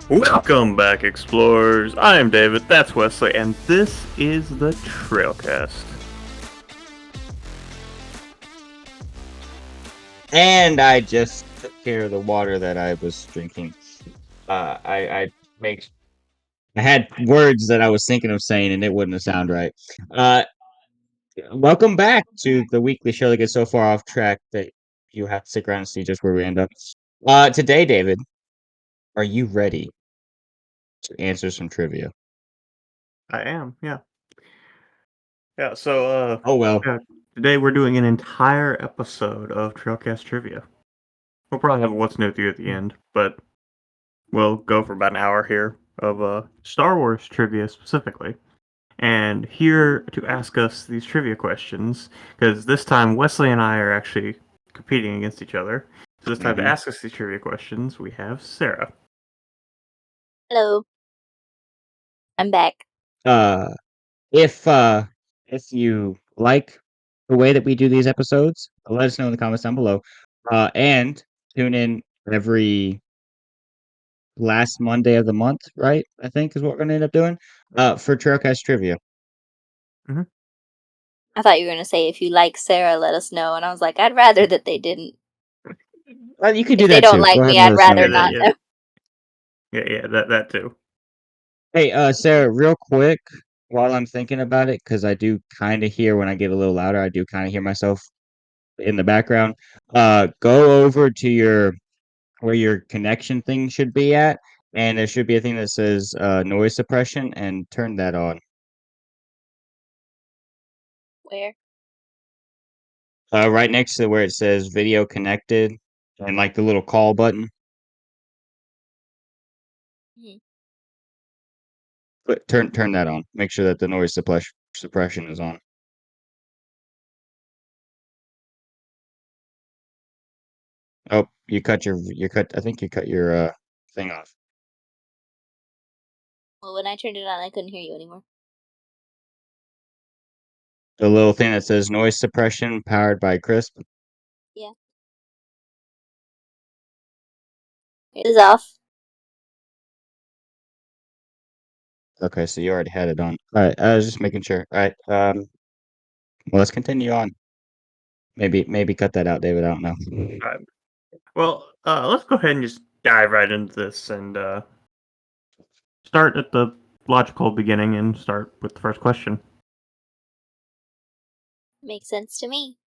Welcome back, explorers. I am David, that's Wesley, and this is the Trailcast. And I just took care of the water that I was drinking. I had words that I was thinking of saying, and it wouldn't sound right. Welcome back to the weekly show that gets so far off track that you have to stick around and see just where we end up. Today, David, are you ready to answer some trivia? I am, yeah. Yeah, so, Oh well. yeah, today we're doing an entire episode of Trailcast Trivia. We'll probably have a What's New with You at the end, but we'll go for about an hour here of Star Wars trivia specifically. And here to ask us these trivia questions, because this time Wesley and I are actually competing against each other. So this time to ask us these trivia questions, we have Sarah. Hello. I'm back. If you like the way that we do these episodes, let us know in the comments down below. And tune in every last Monday of the month, right? I think is what we're gonna end up doing. For Trailcast Trivia. I thought you were gonna say if you like Sarah, let us know, and I was like, I'd rather that they didn't. Well, you can do If that they don't too. like Go ahead me, and let I'd us know rather that. not know. Yeah, that too. Hey, Sarah, real quick, while I'm thinking about it, because I do kind of hear when I get a little louder, I do kind of hear myself in the background. Go over to where your connection thing should be at, and there should be a thing that says noise suppression, and turn that on. Where? Right next to where it says video connected, and like the little call button. Hmm. But turn that on. Make sure that the noise suppression is on. Oh, you cut I think you cut your thing off. Well, when I turned it on, I couldn't hear you anymore. The little thing that says noise suppression powered by Crisp. Yeah. It is off. Okay, so you already had it on. All right, I was just making sure. All right, well, let's continue on. Maybe cut that out, David. I don't know. Well, let's go ahead and just dive right into this and start at the logical beginning and start with the first question. Makes sense to me.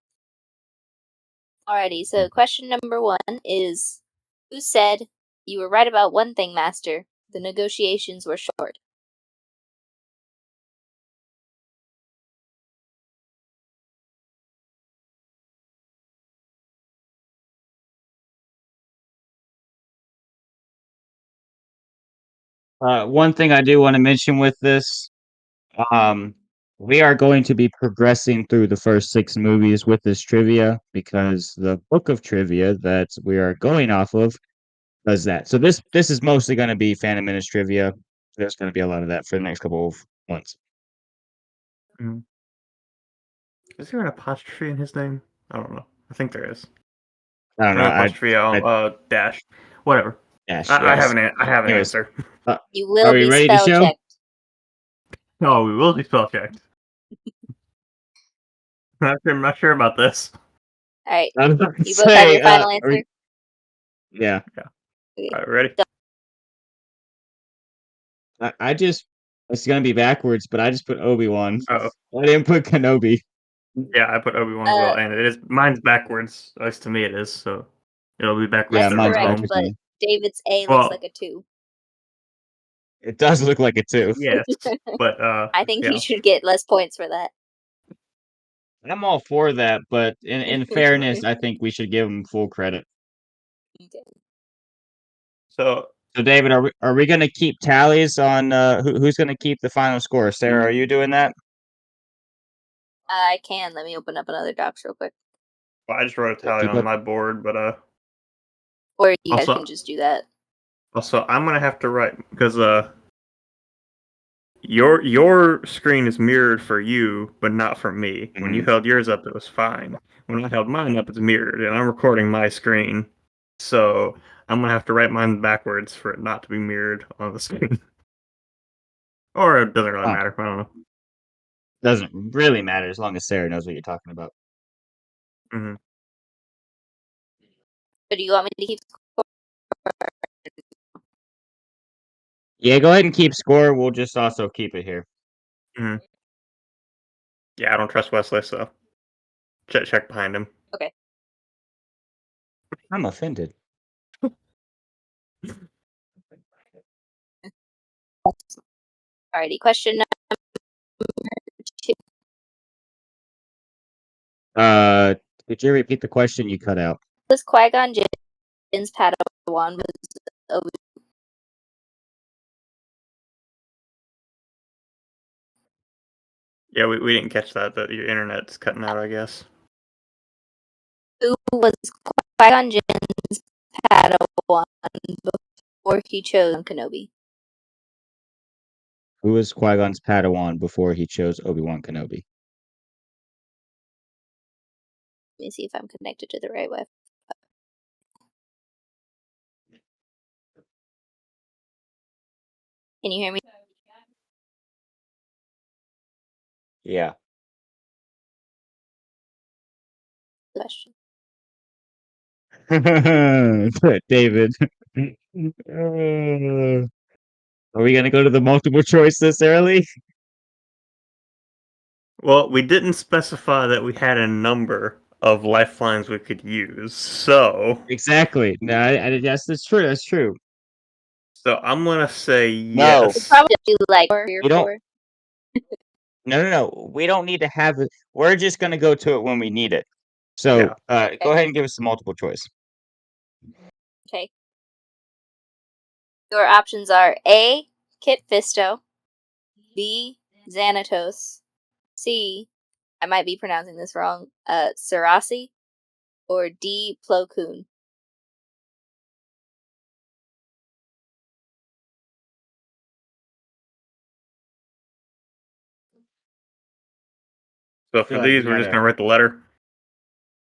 Alrighty, so question number 1 is, who said, "You were right about one thing, Master. The negotiations were short"? One thing I do want to mention with this, we are going to be progressing through the first 6 movies with this trivia because the book of trivia that we are going off of does that. So this is mostly going to be Phantom Menace trivia. There's going to be a lot of that for the next couple of months. Is there an apostrophe in his name? I don't know. I think there is. I don't know. An apostrophe dash. Whatever. Dash, I yes. have an Anyways, answer. You will are we be ready to spell show? checked. Oh, we will be spell checked. I'm not sure about this. Alright, I was about to you both have say, your final answer? yeah. Okay. All right, ready? I just, it's going to be backwards, but I just put Obi-Wan. Oh, I didn't put Kenobi. yeah, I put Obi-Wan as well, and it is mine's backwards. At least to me, it is. So it'll be backwards. Yeah, That's mine's correct, backwards. but David's A Well, looks like a 2. It does look like it too. yes, but I think yeah. he should get less points for that. I'm all for that, but in fairness, I think we should give him full credit. Okay. So David, are we going to keep tallies on who's going to keep the final score? Sarah, are you doing that? I can. Let me open up another docs real quick. well, I just wrote a tally on my board, but Or you guys Also- can just do that. also I'm gonna have to write because your screen is mirrored for you, but not for me. When you held yours up, it was fine. When I held mine up, it's mirrored, and I'm recording my screen. So I'm gonna have to write mine backwards for it not to be mirrored on the screen. Or it doesn't really Oh. matter. I don't know. Doesn't really matter as long as Sarah knows what you're talking about. Mm-hmm. So do you want me to keep Yeah, go ahead and keep score. We'll just also keep it here. Mm-hmm. Yeah, I don't trust Wesley, so check behind him. Okay. I'm offended. Alrighty, question number 2. Could you repeat the question? You cut out. Was Qui-Gon Jinn's Padawan was Obi? Yeah, we didn't catch that. That your internet's cutting out, I guess. Who was Qui-Gon Jinn's Padawan before he chose Kenobi? Who was Qui-Gon's Padawan before he chose Obi-Wan Kenobi? Let me see if I'm connected to the right web. Can you hear me? Yeah. Question. David. Are we gonna go to the multiple choice this early? Well, we didn't specify that we had a number of lifelines we could use, so Exactly. No, yes, that's true. That's true. I'm gonna say No. yes. Probably like 3 or You don't- 4. No. We don't need to have it. We're just gonna go to it when we need it. So, go ahead and give us the multiple choice. Okay. Your options are A. Kit Fisto, B. Xanatos, C. I might be pronouncing this wrong. Sarasi, or D. Plo Koon. So feel for like these, we we're just gotta- gonna write the letter.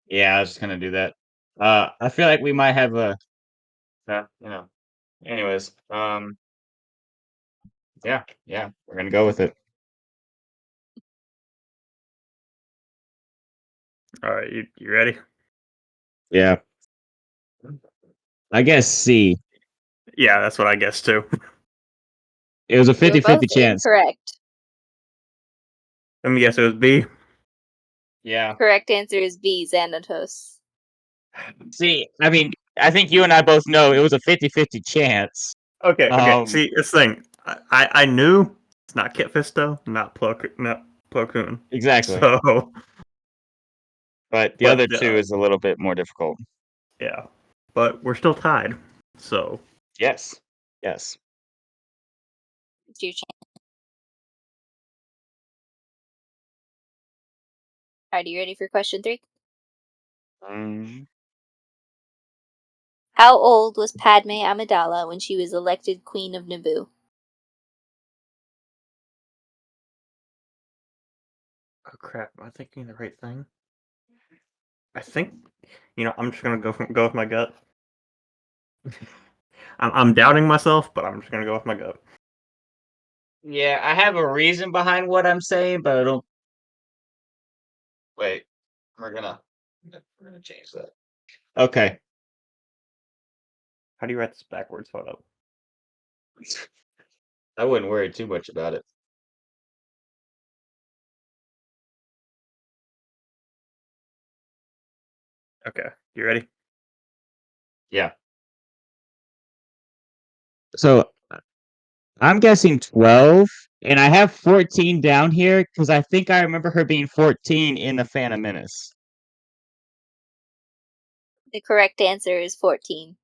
Yeah, I was just gonna do that. I feel like we might have a, Anyways, yeah, we're gonna go with it. All right, you ready? Yeah. I guess C. Yeah, that's what I guess too. It was a You're 50-50 both chance. incorrect. Let me guess, it was B. Yeah. Correct answer is B. Xanatos. See, I mean, I think you and I both know it was a 50-50 chance. Okay. See, this thing, I knew it's not Kit Fisto, not Plo Koon. Exactly. So, But the but other two is a little bit more difficult. yeah, but we're still tied. So Yes. It's your chance. Alright, you ready for question 3? How old was Padme Amidala when she was elected Queen of Naboo? oh crap, am I thinking the right thing? I think, I'm just gonna go with my gut. I'm doubting myself, but I'm just gonna go with my gut. Yeah, I have a reason behind what I'm saying, but I don't. Wait, we're gonna change that. Okay. How do you write this backwards? Hold up. I wouldn't worry too much about it. Okay, you ready? Yeah. So I'm guessing 12, and I have 14 down here because I think I remember her being 14 in the Phantom Menace. The correct answer is 14.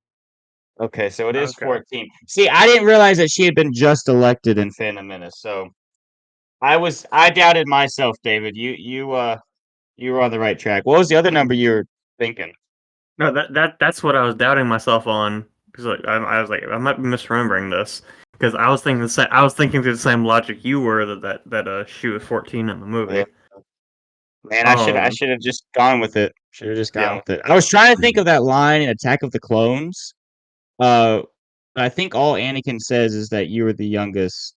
Okay, so it is Okay. 14. See, I didn't realize that she had been just elected in Phantom Menace, so I doubted myself, David. You were on the right track. What was the other number you were thinking? No, that's what I was doubting myself on because I was like I might be misremembering this because I was thinking through the same logic you were that she was 14 in the movie. Man, I should have just gone with it. Should have just gone Yeah. with it. I was trying to think of that line in Attack of the Clones I think all Anakin says is that you were the youngest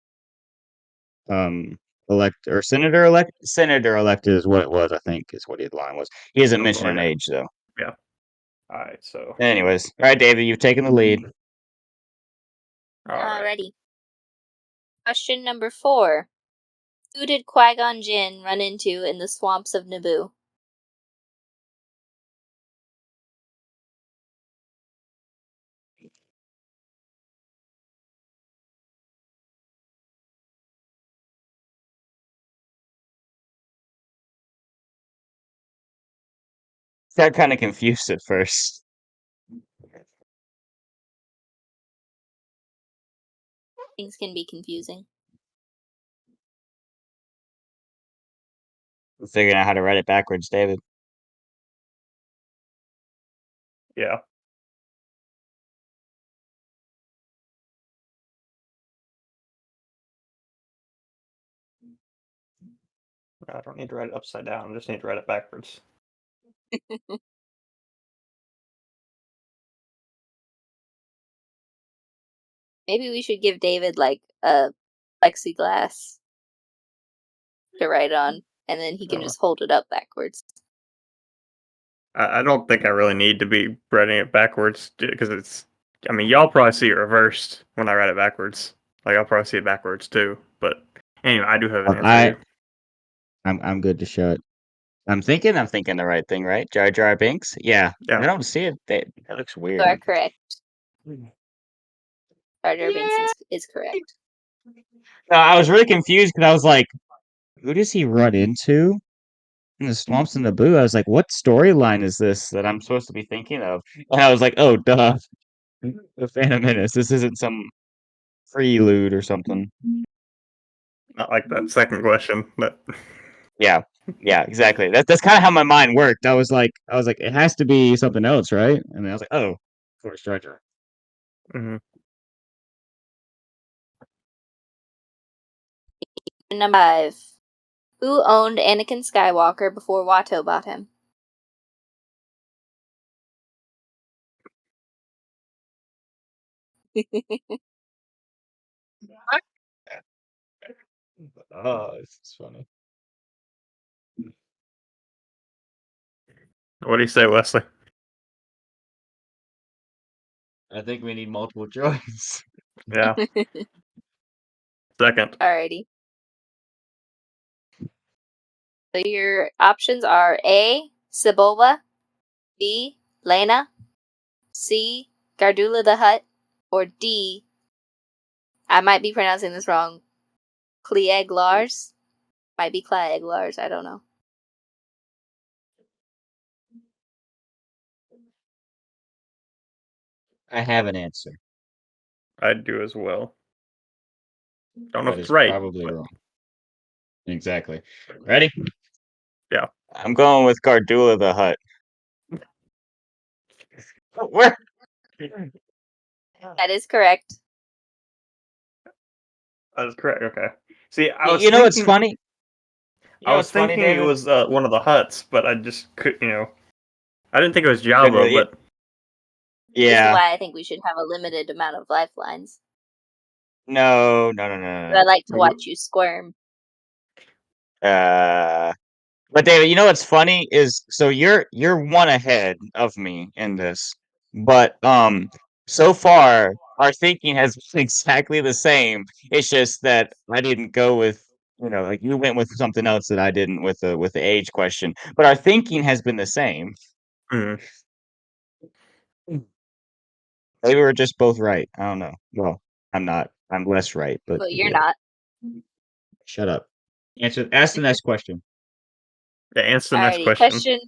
elect or senator elect. Senator elected is what it was. I think is what his line was. He hasn't Something mentioned like an that. age though. Yeah. All right. So. Anyways, all right, David, you've taken the lead. All right. Alrighty. Question number 4. Who did Qui-Gon Jinn run into in the swamps of Naboo? Got kind of confused at first. Things can be confusing. We're figuring out how to write it backwards, David. Yeah. I don't need to write it upside down. I just need to write it backwards. Maybe we should give David like a plexiglass to write on, and then he can Oh. just hold it up backwards. I don't think I really need to be writing it backwards because it's. I mean, y'all probably see it reversed when I write it backwards. Like I'll probably see it backwards too. But anyway, I do have an answer here. I'm good to show it. I'm thinking the right thing, right? Jar Jar Binks? Yeah. Yeah. I don't see it. That looks weird. You are correct. Jar Jar Binks is correct. No, I was really confused because I was like, who does he run into in the swamps in Naboo? I was like, what storyline is this that I'm supposed to be thinking of? And I was like, oh, duh. The Phantom Menace. This isn't some prelude or something. Not like that second question, but Yeah. Yeah, exactly. That's kind of how my mind worked. I was like, it has to be something else, right? And then I was like, oh, of course, Jar Jar. mm-hmm. Number 5. Who owned Anakin Skywalker before Watto bought him? Oh, this is funny. What do you say, Wesley? I think we need multiple choice. Yeah. Second. Alrighty. So your options are A. Sebulba, B. Lena, C. Gardula the Hutt, or D. I might be pronouncing this wrong. Cliegg Lars? Might be Cliegg Lars, I don't know. I have an answer. I do as well. Don't know That if it's is right. probably but- wrong. Exactly. Ready? Yeah. I'm going with Gardula the Hutt. Where? That is correct. That is correct. Okay. See, I was You know what's thinking. funny? I was thinking it was one of the huts, but I just could. I didn't think it was Jabba, but This is yeah. why I think we should have a limited amount of lifelines. No. But I like to watch you squirm. But David, you know what's funny is so you're one ahead of me in this, but so far our thinking has been exactly the same. It's just that I didn't go with like you went with something else that I didn't with the age question. But our thinking has been the same. Mhm. Maybe we're just both right. I don't know. Well, I'm not. I'm less right, but Well, you're yeah. not. Shut up. Ask the next question. Yeah, answer the next Alrighty, question.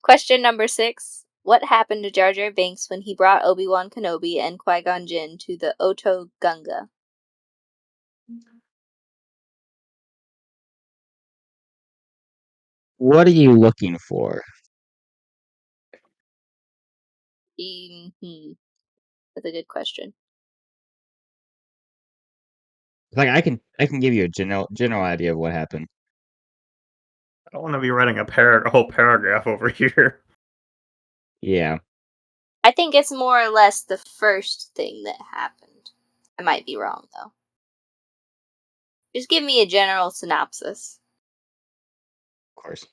Question number 6. What happened to Jar Jar Binks when he brought Obi-Wan Kenobi and Qui-Gon Jinn to the Oto Gunga? What are you looking for? That's a good question. Like I can give you a general idea of what happened. I don't want to be writing a whole paragraph over here. Yeah. I think it's more or less the first thing that happened. I might be wrong, though. Just give me a general synopsis. Of course.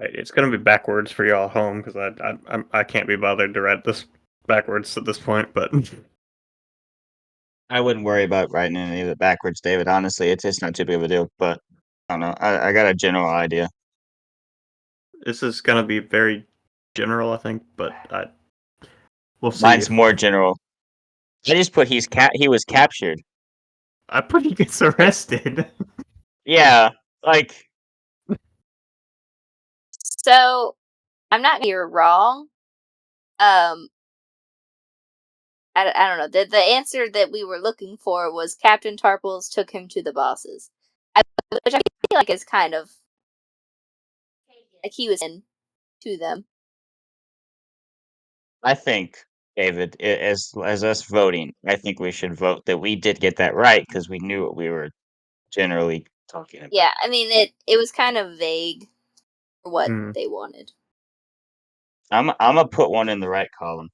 It's gonna be backwards for y'all home because I can't be bothered to write this backwards at this point. But I wouldn't worry about writing any of it backwards, David. Honestly, it's not too big of a deal. But I don't know. I got a general idea. this is gonna be very general, I think. But we'll see. Mine's more general. I just put he was captured. I put he gets arrested. Yeah, like So, I'm not gonna you're wrong. I don't know. The answer that we were looking for was Captain Tarples took him to the bosses. Which I feel like is kind of like he was in to them. I think, David, as us voting, I think we should vote that we did get that right because we knew what we were generally talking about. Yeah, I mean it was kind of vague for what they wanted. I'm gonna put one in the right column.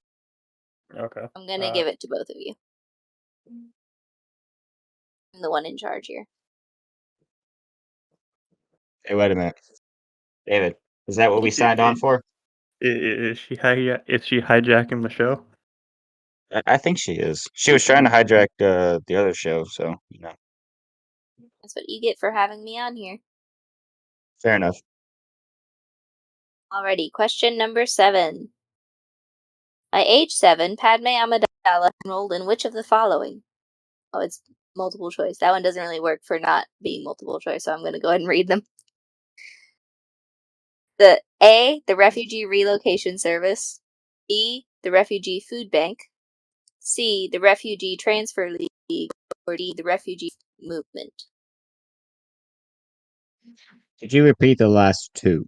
Okay. I'm gonna give it to both of you. I'm the one in charge here. Hey, wait a minute, David. Is that what we signed on for? Is she hijacking the show? I think she is. She was trying to hijack the other show, so you know. That's what you get for having me on here. Fair enough. Alrighty, question number 7. By age 7, Padme Amidala enrolled in which of the following? Oh, it's multiple choice. That one doesn't really work for not being multiple choice, so I'm going to go ahead and read them. The Refugee Relocation Service. B, the Refugee Food Bank. C, the Refugee Transfer League. Or D, the Refugee Movement. Could you repeat the last two?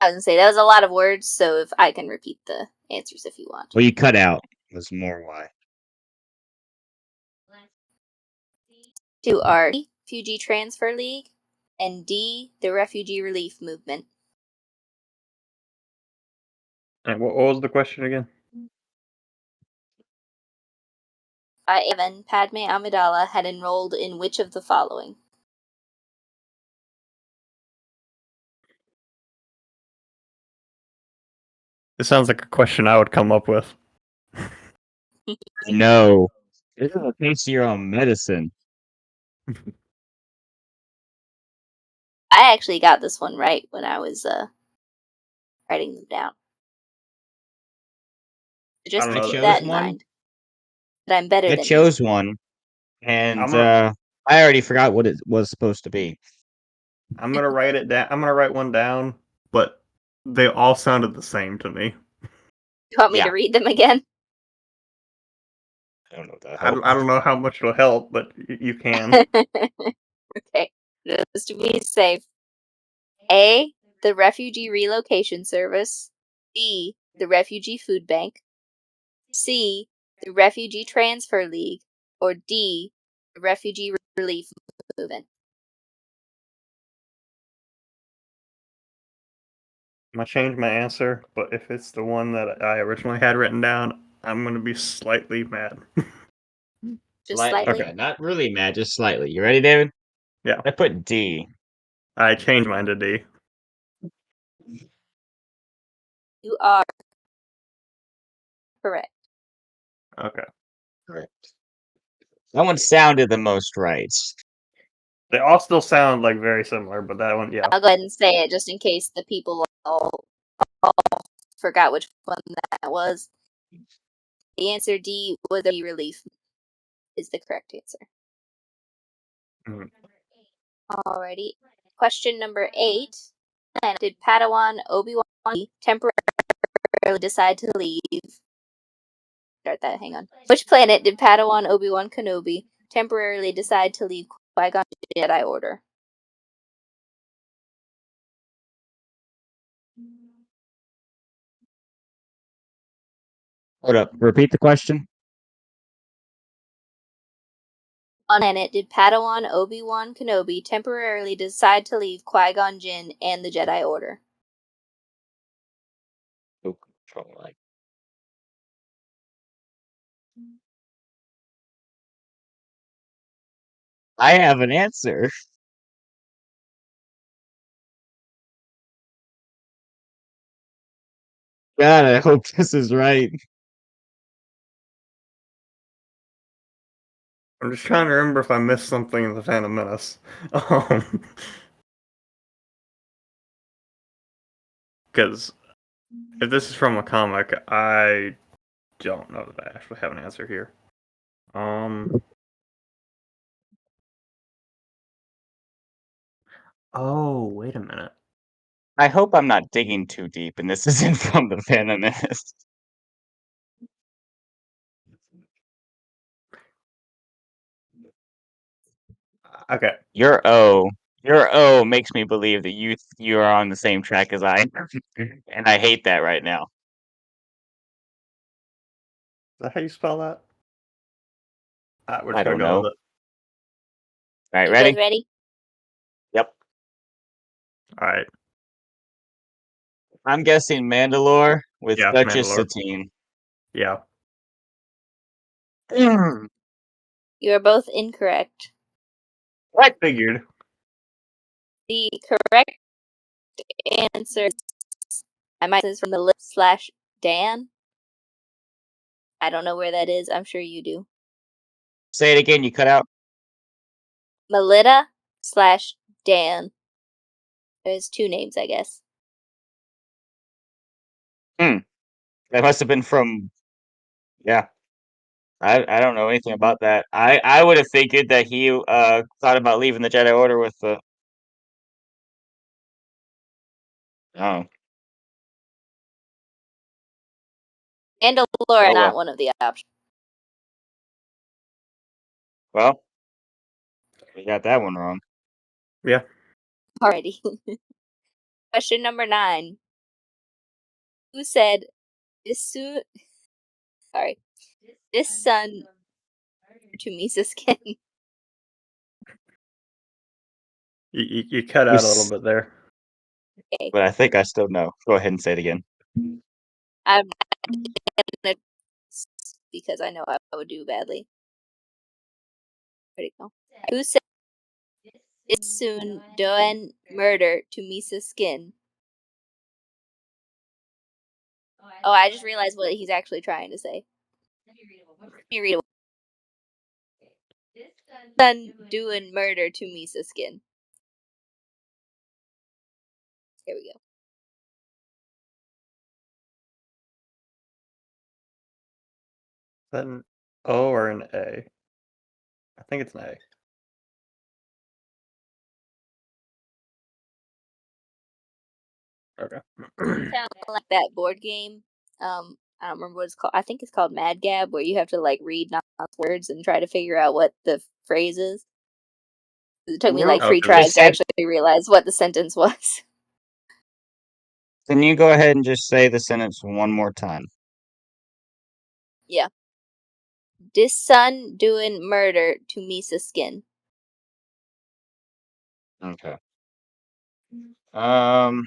I was going to say, that was a lot of words, so if I can repeat the answers if you want. Well, you cut out. Was more why. 2 are Refugee Transfer League and D, the Refugee Relief Movement. And what was the question again? Evan, Padme Amidala had enrolled in which of the following? This sounds like a question I would come up with. No. This is a case of your own medicine. I actually got this one right when I was writing them down. So just I don't keep know. that in mind. That I'm better I than chose one, and I'm gonna- I already forgot what it was supposed to be. I'm gonna write it down. I'm gonna write one down, but they all sounded the same to me. you want me Yeah. to read them again? I don't know what that I don't know how much it'll help, but you can. Okay, just to be safe. A, the Refugee Relocation Service. B, the Refugee Food Bank. C, the Refugee Transfer League. Or D, the Refugee Relief Movement. I'm gonna change my answer, but if it's the one that I originally had written down, I'm gonna be slightly mad. Just slightly. Okay, not really mad, just slightly. You ready, David? Yeah. I put D. I changed mine to D. You are correct. Okay. Correct. That one sounded the most right. They all still sound like very similar, but that one, yeah. I'll go ahead and say it just in case the people all forgot which one that was. The answer D was the relief is the correct answer. Mhm. Alrighty. Question number 8. Did Padawan Obi-Wan temporarily decide to leave? start that. Hang on. Which planet did Padawan Obi-Wan Kenobi temporarily decide to leave Qui-Gon Jedi Order? Hold up. Repeat the question. On planet did Padawan Obi-Wan Kenobi temporarily decide to leave Qui-Gon Jinn and the Jedi Order? Oh, control like. I have an answer. God, I hope this is right. I'm just trying to remember if I missed something in the Phantom Menace. Because if this is from a comic, I don't know that I actually have an answer here. Oh, wait a minute. I hope I'm not digging too deep and this isn't from the Phantom Menace. Okay. Your O makes me believe that you are on the same track as I am. And I hate that right now. Is that how you spell that? We're I just gonna don't go know. with it. All right, You ready? guys ready? Yep. Alright. I'm guessing Mandalore with Yeah, Duchess Mandalore. Satine. Yeah. You are both incorrect. What? Figured. The correct answer is from the lip/Dan. I don't know where that is. I'm sure you do. Say it again, you cut out. Melita/Dan. There's two names, I guess. That must have been from. Yeah. I don't know anything about that. I would have figured that he thought about leaving the Jedi Order with the. Oh. Mandalore Oh, is not well. one of the options. Well, we got that one wrong. Yeah. Alrighty. Question number 9. Who said this soon? Sorry, this son to Misa's skin? You cut You out a little s- bit there. Okay, But I think I still know. Go ahead and say it again. I'm gonna because I know I would do badly. Where'd it go? Who said this soon Doen murder to Misa's skin? Oh, I just realized what he's actually trying to say. Let me read it. Son doing murder to Misa's skin. Here we go. Is that an O or an A? I think it's an A. Okay. Kind of like that board game. I don't remember what it's called. I think it's called Mad Gab, where you have to like read nonsense words and try to figure out what the phrase is. It took me like Oh, 3 'cause tries to actually realize what the sentence was. Can you go ahead and just say the sentence one more time? Yeah. This son doing murder to Misa's skin. Okay. I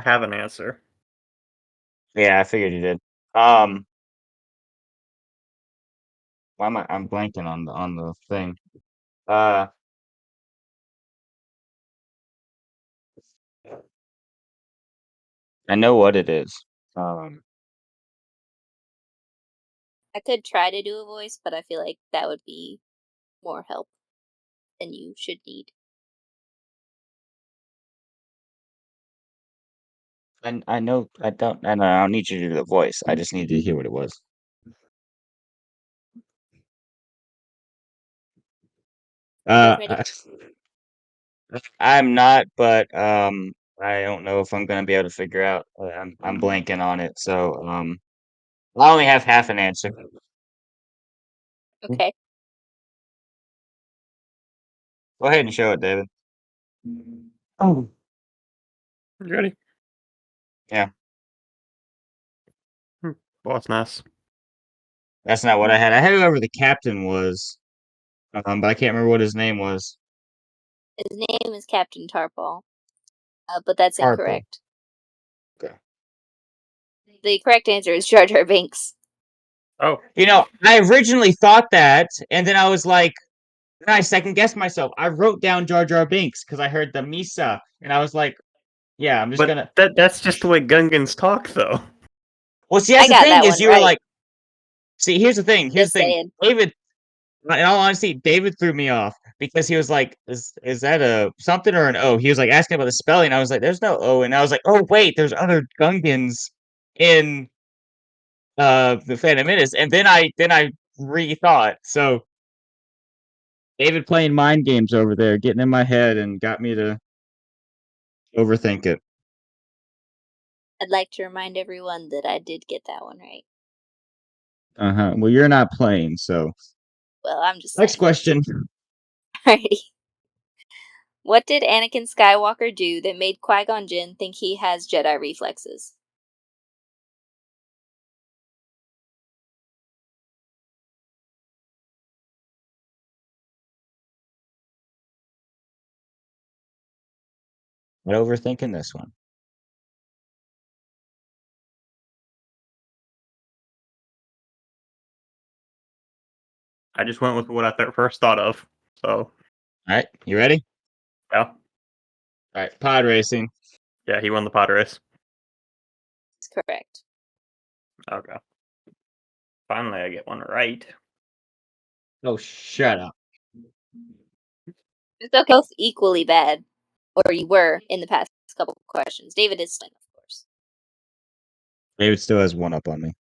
have an answer. Yeah, I figured you did. Why am I'm blanking on the thing. I know what it is. I could try to do a voice, but I feel like that would be more help than you should need. I know I don't need you to do the voice. I just need to hear what it was. ready? I'm not, but I don't know if I'm gonna be able to figure out. I'm blanking on it, so I only have half an answer. Okay. Go ahead and show it, David. Oh, You ready? yeah, Well, that's nice. that's not what I had. I had whoever the captain was, but I can't remember what his name was. His name is Captain Tarpal, but that's Harpo. incorrect. Okay. The correct answer is Jar Jar Binks. Oh, You know, I originally thought that, and then I was like, then I second guessed myself. I wrote down Jar Jar Binks because I heard the Misa, and I was like, yeah, I'm just but gonna. that's just the way Gungans talk, though. Well, see, that's I the got thing that is one you were right. like, see, here's the thing. Here's Just the thing. saying. David, in all honesty, David threw me off because he was like, is that a something or an O? He was like asking about the spelling. I was like, there's no O, and I was like, oh wait, there's other Gungans in the Phantom Menace, and then I rethought. So David playing mind games over there, getting in my head, and got me to overthink it. I'd like to remind everyone that I did get that one right. Well, you're not playing, so Well, I'm just next saying. question. Alrighty. What did Anakin Skywalker do that made Qui-Gon Jinn think he has Jedi reflexes? Not overthinking this one. I just went with what I first thought of. So, All right, you ready? yeah. All right, pod racing. Yeah, he won the pod race. That's correct. Okay. Finally, I get one right. Oh, shut up. It's okay. Both equally bad, or you were in the past couple of questions. David is still, of course. David still has one up on me.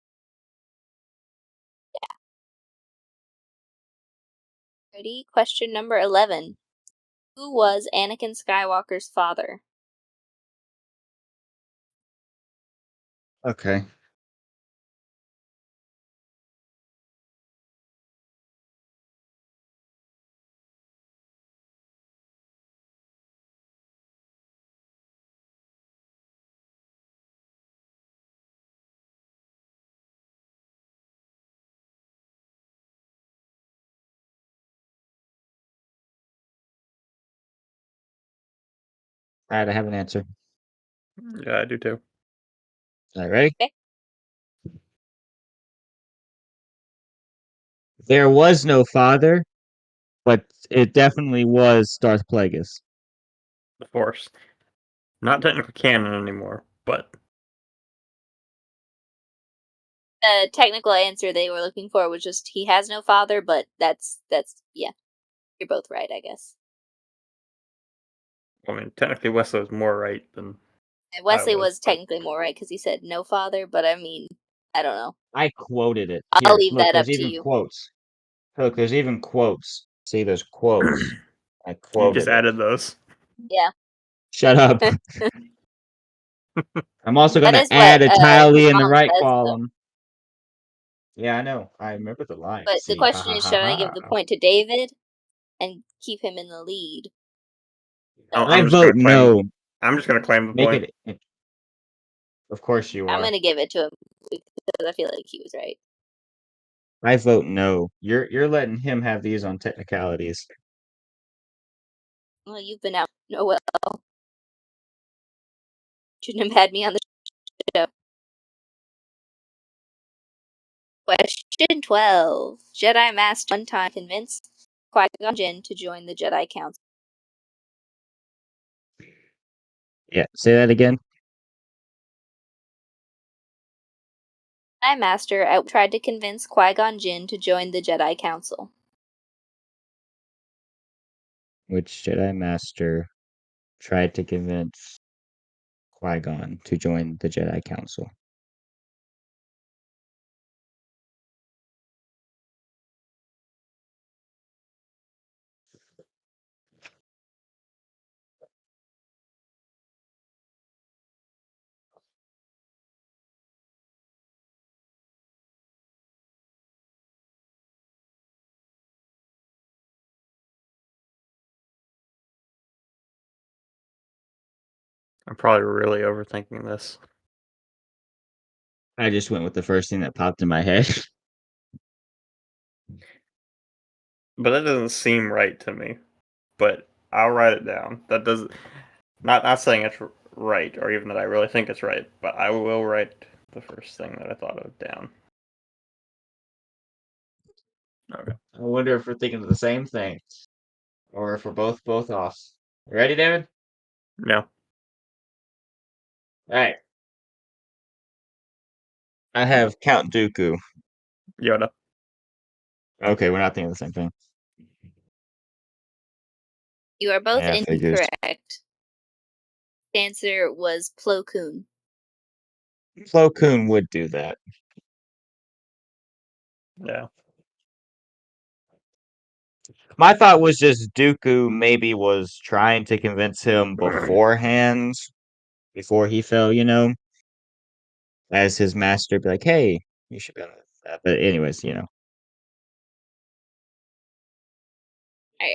Ready? Question number 11. Who was Anakin Skywalker's father? Okay. All right, I have an answer. Yeah, I do too. All right, ready? Okay. There was no father, but it definitely was Darth Plagueis. The Force. Not technically canon anymore, but The technical answer they were looking for was just he has no father, but that's yeah. You're both right, I guess. I mean, technically Wesley was more right than And I Wesley was. was technically more right because he said no father, but I mean, I don't know. I quoted it. I'll Here, leave look, that up there's to even you. quotes. Look, there's even quotes. See, there's quotes. I You just quoted it. added those. Yeah. Shut up. I'm also That going to is what add a his tally in the mom right says, though. column. Yeah, I know. I remember the line. But the See, ha question ha is, ha should I give the ha. point to David and keep him in the lead? I'm No. I I'm just vote gonna claim. no. I'm just gonna claim the Make point. it. Of course you I'm are. gonna give it to him because I feel like he was right. I vote no. You're letting him have these on technicalities. Well, you've been out. No, well, shouldn't have had me on the show. Question 12. Jedi Master one time convinced Qui-Gon Jinn to join the Jedi Council. Yeah, say that again. Jedi Master tried to convince Qui-Gon Jinn to join the Jedi Council. Which Jedi Master tried to convince Qui-Gon to join the Jedi Council? I'm probably really overthinking this. I just went with the first thing that popped in my head. But that doesn't seem right to me. But I'll write it down. That doesn't. Not saying it's right, or even that I really think it's right. But I will write the first thing that I thought of down. Okay. I wonder if we're thinking of the same thing, or if we're both off. You ready, David? Yeah. All right. I have Count Dooku. Yoda. Okay, we're not thinking of the same thing. You are both Yeah, figures. incorrect. The answer was Plo Koon. Plo Koon would do that. Yeah. My thought was just Dooku maybe was trying to convince him beforehand, before he fell, as his master, be like, hey, you should be on that. But anyways, Are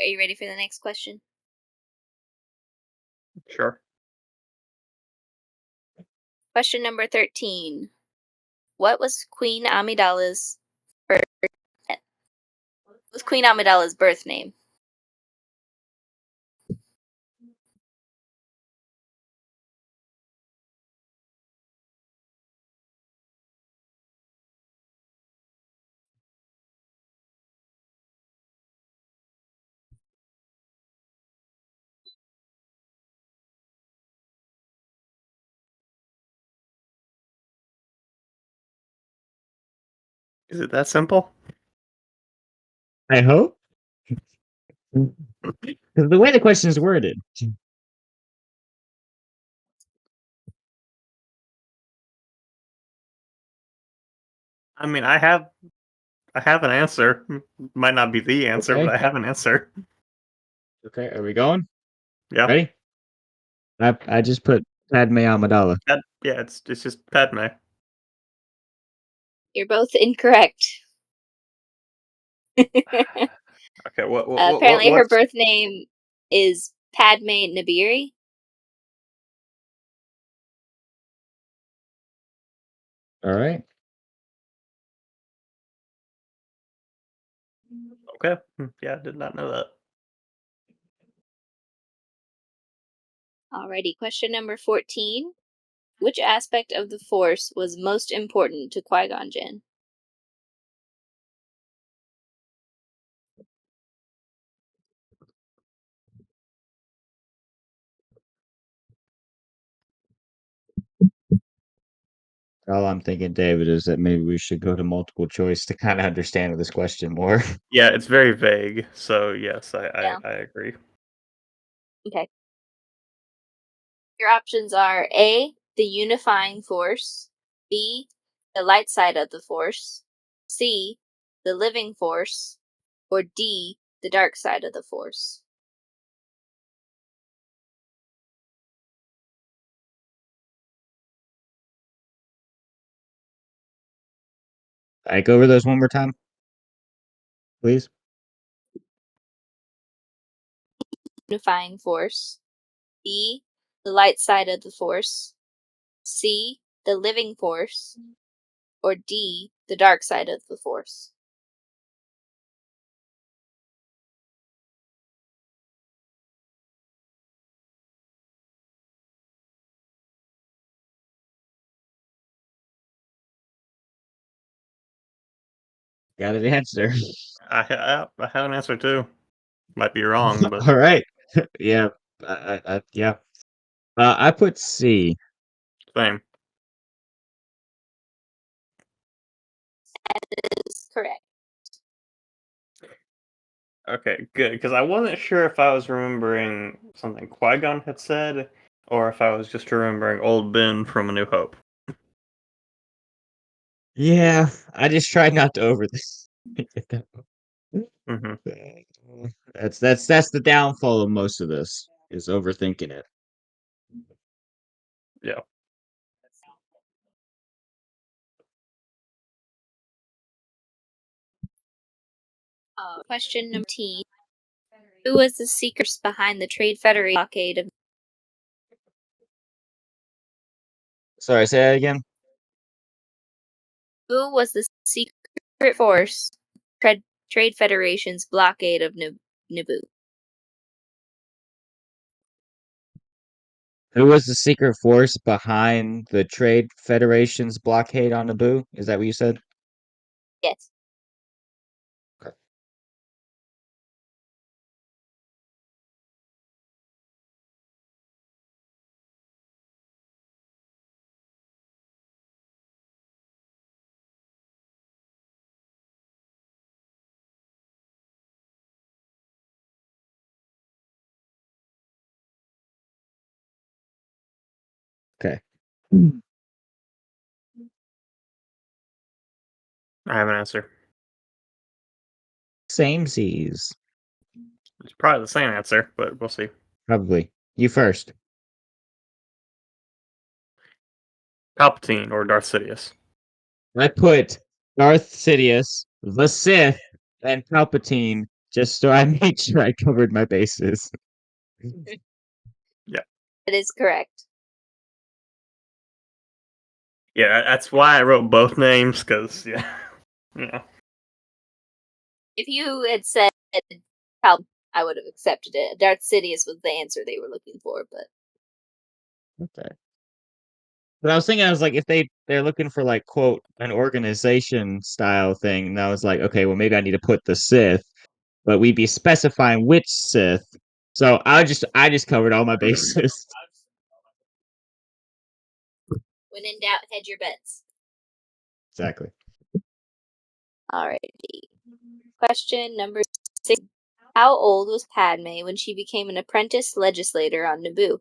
you ready for the next question? Sure. Question number 13. What was Queen Amidala's birth name? Is it that simple? I hope. Because the way the question is worded. I mean, I have an answer. Might not be the answer, Okay. but I have an answer. Okay, are we going? Yeah. Ready? I just put Padme Amidala. Yeah, it's just Padme. You're both incorrect. Okay, Apparently, her what's birth name is Padme Nabiri. All right. okay? Yeah, I did not know that. Alrighty, question number 14. Which aspect of the Force was most important to Qui-Gon Jinn? All I'm thinking, David, is that maybe we should go to multiple choice to kind of understand this question more. Yeah, it's very vague. So yes, Yeah. I agree. Okay. Your options are A, the unifying force, B, the light side of the force, C, the living force, or D, the dark side of the force. I go over those one more time, please. Unifying force, B, the light side of the force, C, the living force, or D, the dark side of the force. Got an answer. I have an answer too. Might be wrong, but All right. Yeah. Yeah. I put C. same. That is correct. Okay, good. Because I wasn't sure if I was remembering something Qui-Gon had said, or if I was just remembering Old Ben from A New Hope. Yeah, I just tried not to over this. hmm That's the downfall of most of this is overthinking it. Yeah. Question number 10. Who was the seekers behind the Trade Federation blockade of Sorry, say that again. Who was the secret force Trade Federation's blockade of Naboo? Who was the secret force behind the Trade Federation's blockade on Naboo? Is that what you said? Yes. Okay. Okay. I have an answer. Samesies. It's probably the same answer, but we'll see. Probably. You first. Palpatine or Darth Sidious. I put Darth Sidious, the Sith, and Palpatine just so I made sure I covered my bases. That is correct. Yeah, that's why I wrote both names, because, yeah. If you had said Pal, I would have accepted it. Darth Sidious was the answer they were looking for, but Okay. But I was thinking, I was like, if they're looking for like quote an organization style thing, and I was like, okay, well maybe I need to put the Sith, but we'd be specifying which Sith. So I just covered all my bases. when in doubt, hedge your bets. Exactly. Alrighty. Question number 6. How old was Padme when she became an apprentice legislator on Naboo?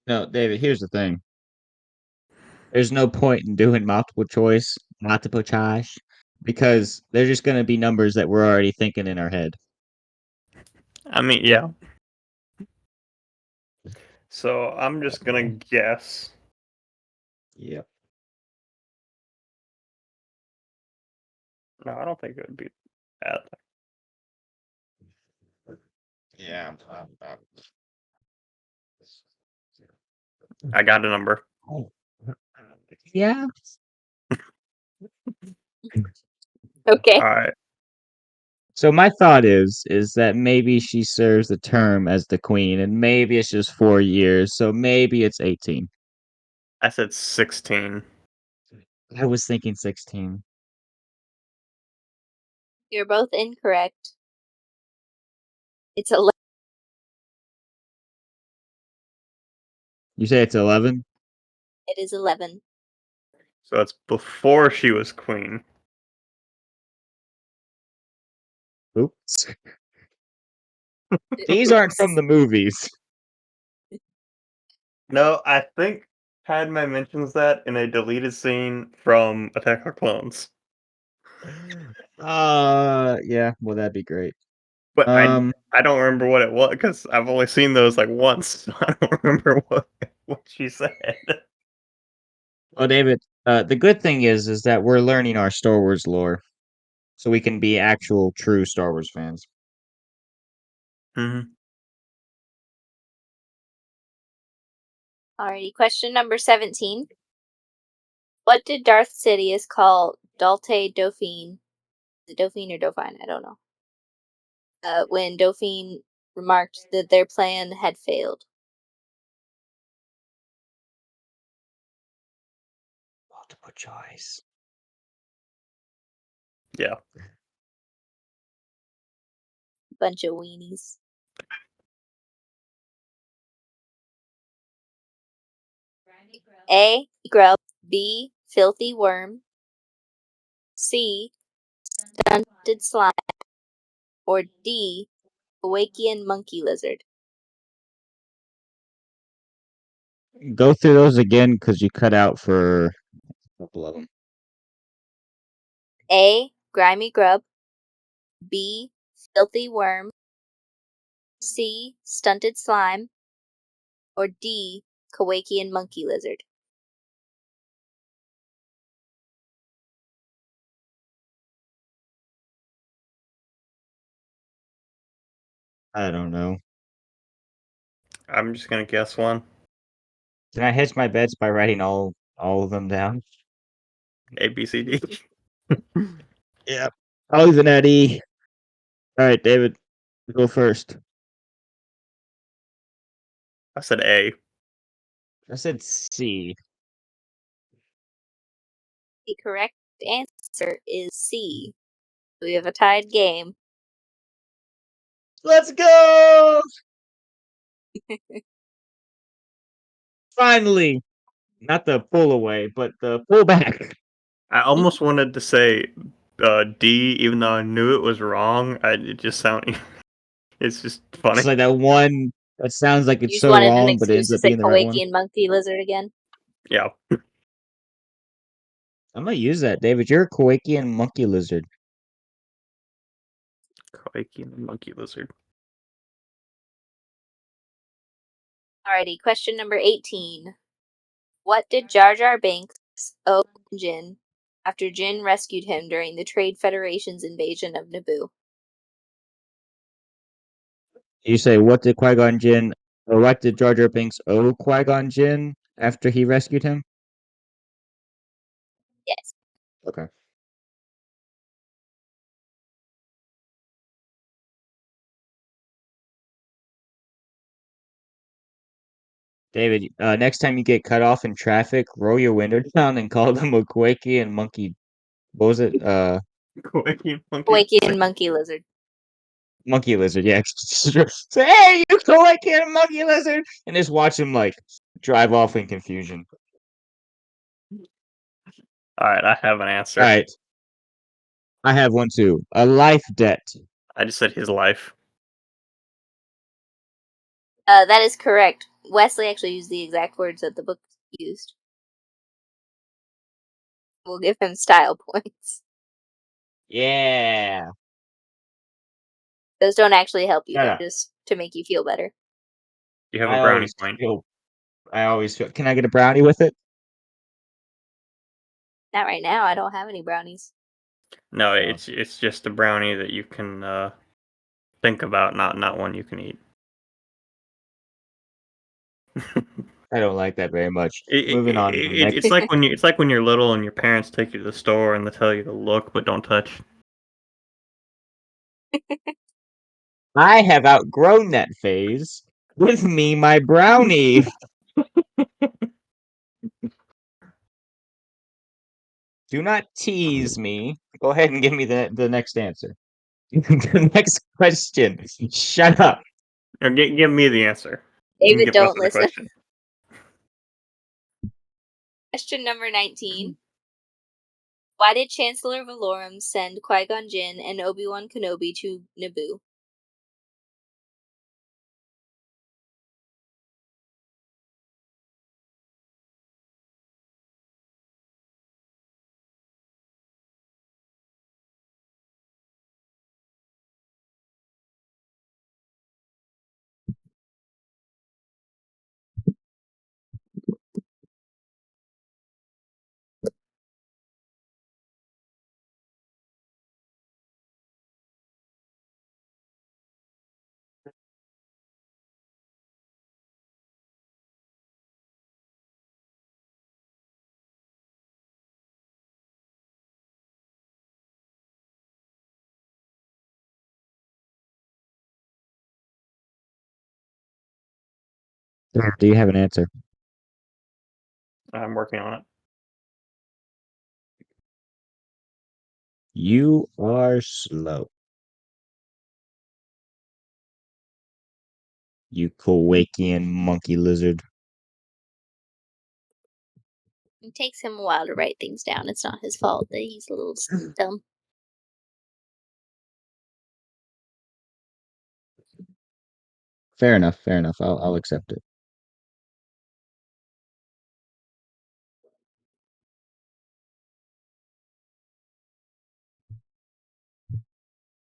No, David, here's the thing. There's no point in doing multiple choice, because they're just gonna be numbers that we're already thinking in our head. I mean, yeah. So I'm just gonna guess. Yep. No, I don't think it would be that. Yeah. I got a number. Yeah. Okay. All right. So my thought is that maybe she serves the term as the queen, and maybe it's just 4 years, so maybe it's 18. I said 16. I was thinking 16. You're both incorrect. It's 11. You say it's 11? It is 11. So it's before she was queen. Oops. These aren't from the movies. No, I think Padme mentions that in a deleted scene from Attack of Clones. Yeah, well that'd be great. But I don't remember what it was, because I've only seen those like once. So I don't remember what she said. Well, David, the good thing is that we're learning our Star Wars lore, so we can be actual, true Star Wars fans. Mm-hmm. Alrighty. Question number 17. What did Darth Sidious call Dalte Dauphine? Is it Dauphine or Dauphine? I don't know. When Dauphine remarked that their plan had failed. Multiple choice. Yeah. Bunch of weenies. A. Grub. B. Filthy worm. C. Stunted slime. Or D. Awakian monkey lizard. Go through those again because you cut out for a couple of them. A. Grimy grub. B. Filthy worm. C. Stunted slime. Or D. Kowakian monkey lizard. I don't know. I'm just gonna guess one. Can I hedge my bets by writing all of them down? A, B, C, D. Yeah. I'll even add E. All right, David, go first. I said A. I said C. The correct answer is C. We have a tied game. Let's go! Finally, not the pull away, but the pull back. I almost wanted to say D, even though I knew it was wrong. It just sounded. It's just funny. It's like that one that sounds like You it's just so wanted an wrong, but it excuse ends to up say being the right one. Kowakian monkey lizard again. Yeah. I'm gonna use that, David. You're a Kowakian monkey lizard. Kowakian monkey lizard. Alrighty, question number 18. What did Jar Jar Binks owe Jin after Jin rescued him during the Trade Federation's invasion of Naboo? You say, what did Qui-Gon Jinn, or what did Jar Jar Binks owe Qui-Gon Jinn after he rescued him? Yes. Okay. David, next time you get cut off in traffic, roll your window down and call them a Kowakian monkey. What was it? Kowakian monkey Kowakian lizard. monkey lizard. Monkey lizard, yeah. Say, hey, you Kowakian monkey lizard! And just watch him, like, drive off in confusion. Alright, I have an answer. All right. I have one too. A life debt. I just said his life. That is correct. Wesley actually used the exact words that the book used. We'll give him style points. Yeah. Those don't actually help you, Shut they're up. just to make you feel better. You have a I brownie always point. feel. I always feel. Can I get a brownie with it? Not right now, I don't have any brownies. No, it's just a brownie that you can think about, not one you can eat. I don't like that very much. Moving on to the next. It's like when you're little and your parents take you to the store and they tell you to look but don't touch. I have outgrown that phase. Give me my brownie. Do not tease me. Go ahead and give me the next answer. The next question. Shut up. Or give me the answer. You can David, give us don't the listen. question. Question number 19. Why did Chancellor Valorum send Qui-Gon Jinn and Obi-Wan Kenobi to Naboo? Do you have an answer? I'm working on it. You are slow. You Kowakian monkey lizard. It takes him a while to write things down. It's not his fault that he's a little dumb. Fair enough. Fair enough. I'll accept it.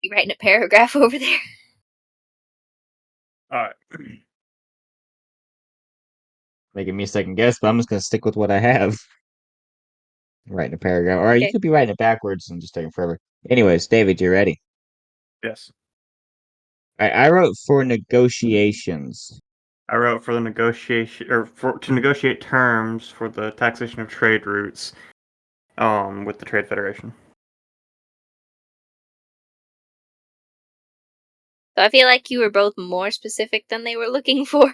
You writing a paragraph over there? Alright. Making me second guess, but I'm just gonna stick with what I have. Writing a paragraph. Or you Okay. could be writing it backwards and just taking forever. Anyways, David, you ready? Yes. I wrote for negotiations. I wrote for the negotiation to negotiate terms for the taxation of trade routes with the Trade Federation. So I feel like you were both more specific than they were looking for.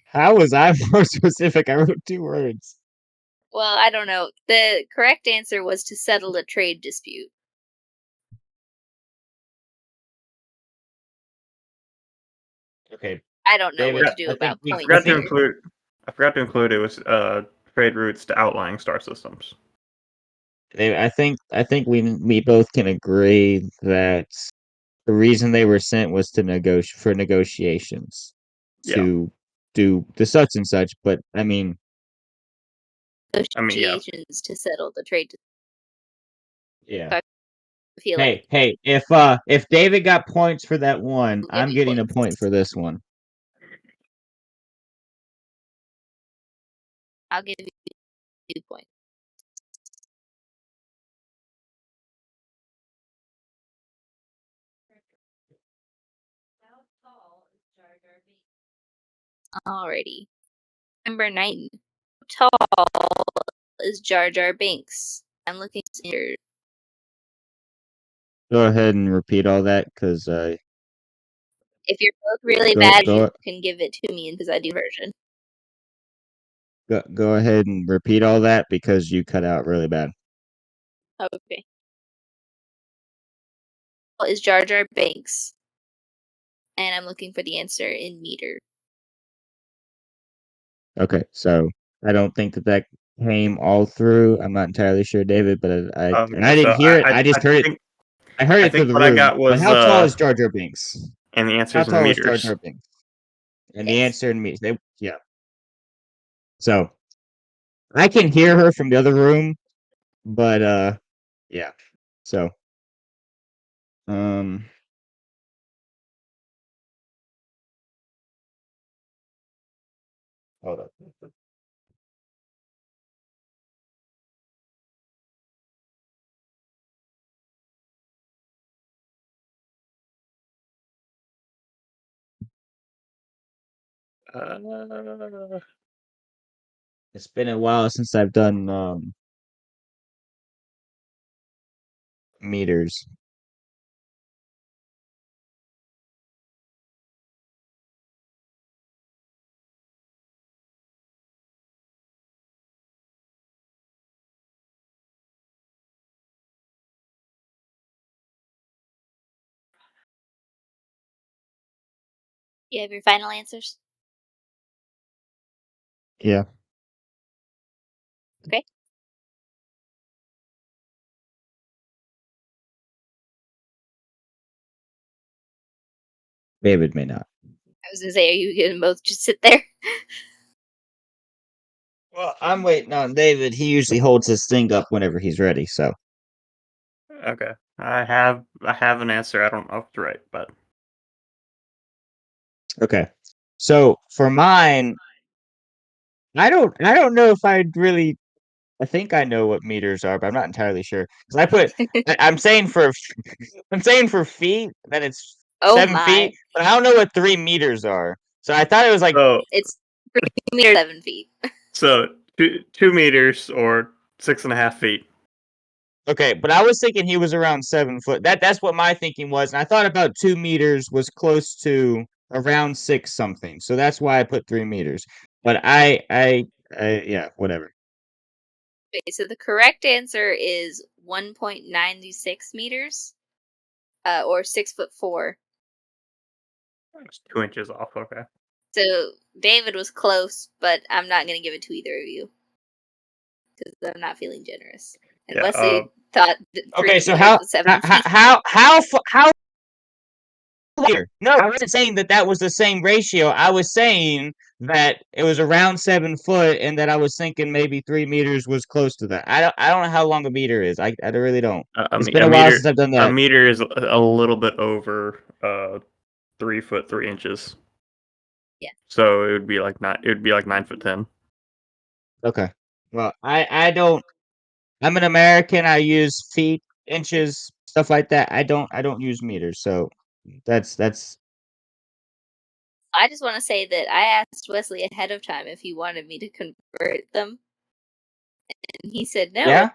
How was I more specific? I wrote 2 words. Well, I don't know. The correct answer was to settle a trade dispute. Okay, I don't know David, what to do I think about we. I points forgot to here. include. I forgot to include it was trade routes to outlying star systems. I think we both can agree that the reason they were sent was to negotiations Yeah, to do the such and such. But I mean, yeah. Negotiations to settle the trade dispute. yeah. I feel like Hey, if David got points for that one, I'll give I'm you getting a points. point for this one. I'll give you 2 points. Alrighty. Number 9. How tall is Jar Jar Binks? I'm looking at your. Go ahead and repeat all that, because If you're both really Go- bad, go- you can give it to me because I do version. go ahead and repeat all that because you cut out really bad. Okay. What is Jar Jar Binks? And I'm looking for the answer in meter. Okay, so I don't think that came all through. I'm not entirely sure, David, but I Okay, didn't so hear it. I just heard it. think I heard I it through think the what I room. got But was how tall is Jar Jar Binks? and the How answer's in tall is Jar meters. Jar Binks? And the Yes. answer in meters. Yeah. So I can hear her from the other room, but yeah. So hold up. It's been a while since I've done meters. You have your final answers? Yeah. Okay. David may not. I was gonna say, are you gonna both just sit there? Well, I'm waiting on David. He usually holds his thing up whenever he's ready, so. Okay, I have an answer. I don't know if it's right, but Okay. So for mine, I don't know if I'd really. I think I know what meters are, but I'm not entirely sure. Because I'm saying for I'm saying for feet that it's Oh 7 feet, my. but I don't know what 3 meters are. So I thought it was like It's 3 meters, 7 feet. so 2 meters or 6.5 feet. okay, but I was thinking he was around 7 foot. That's what my thinking was, and I thought about 2 meters was close to around 6 something. So that's why I put 3 meters. But yeah, whatever. Okay, so the correct answer is 1.96 meters, or 6'4". It's 2 inches off. Okay. So David was close, but I'm not gonna give it to either of you because I'm not feeling generous. And Yeah. Wesley thought that 3 Okay, so meters was 7 feet. how later? No, I wasn't saying that was the same ratio. I was saying that it was around 7 foot, and that I was thinking maybe 3 meters was close to that. I don't know how long a meter is. I really don't. It's been A a while meter. since I've done A that. meter is a little bit over 3 foot 3 inches. Yeah. So it would be like 9. It would be like 9'10". Okay. Well, I don't. I'm an American. I use feet, inches, stuff like that. I don't use meters, so that's I just want to say that I asked Wesley ahead of time if he wanted me to convert them, and he said no. yeah.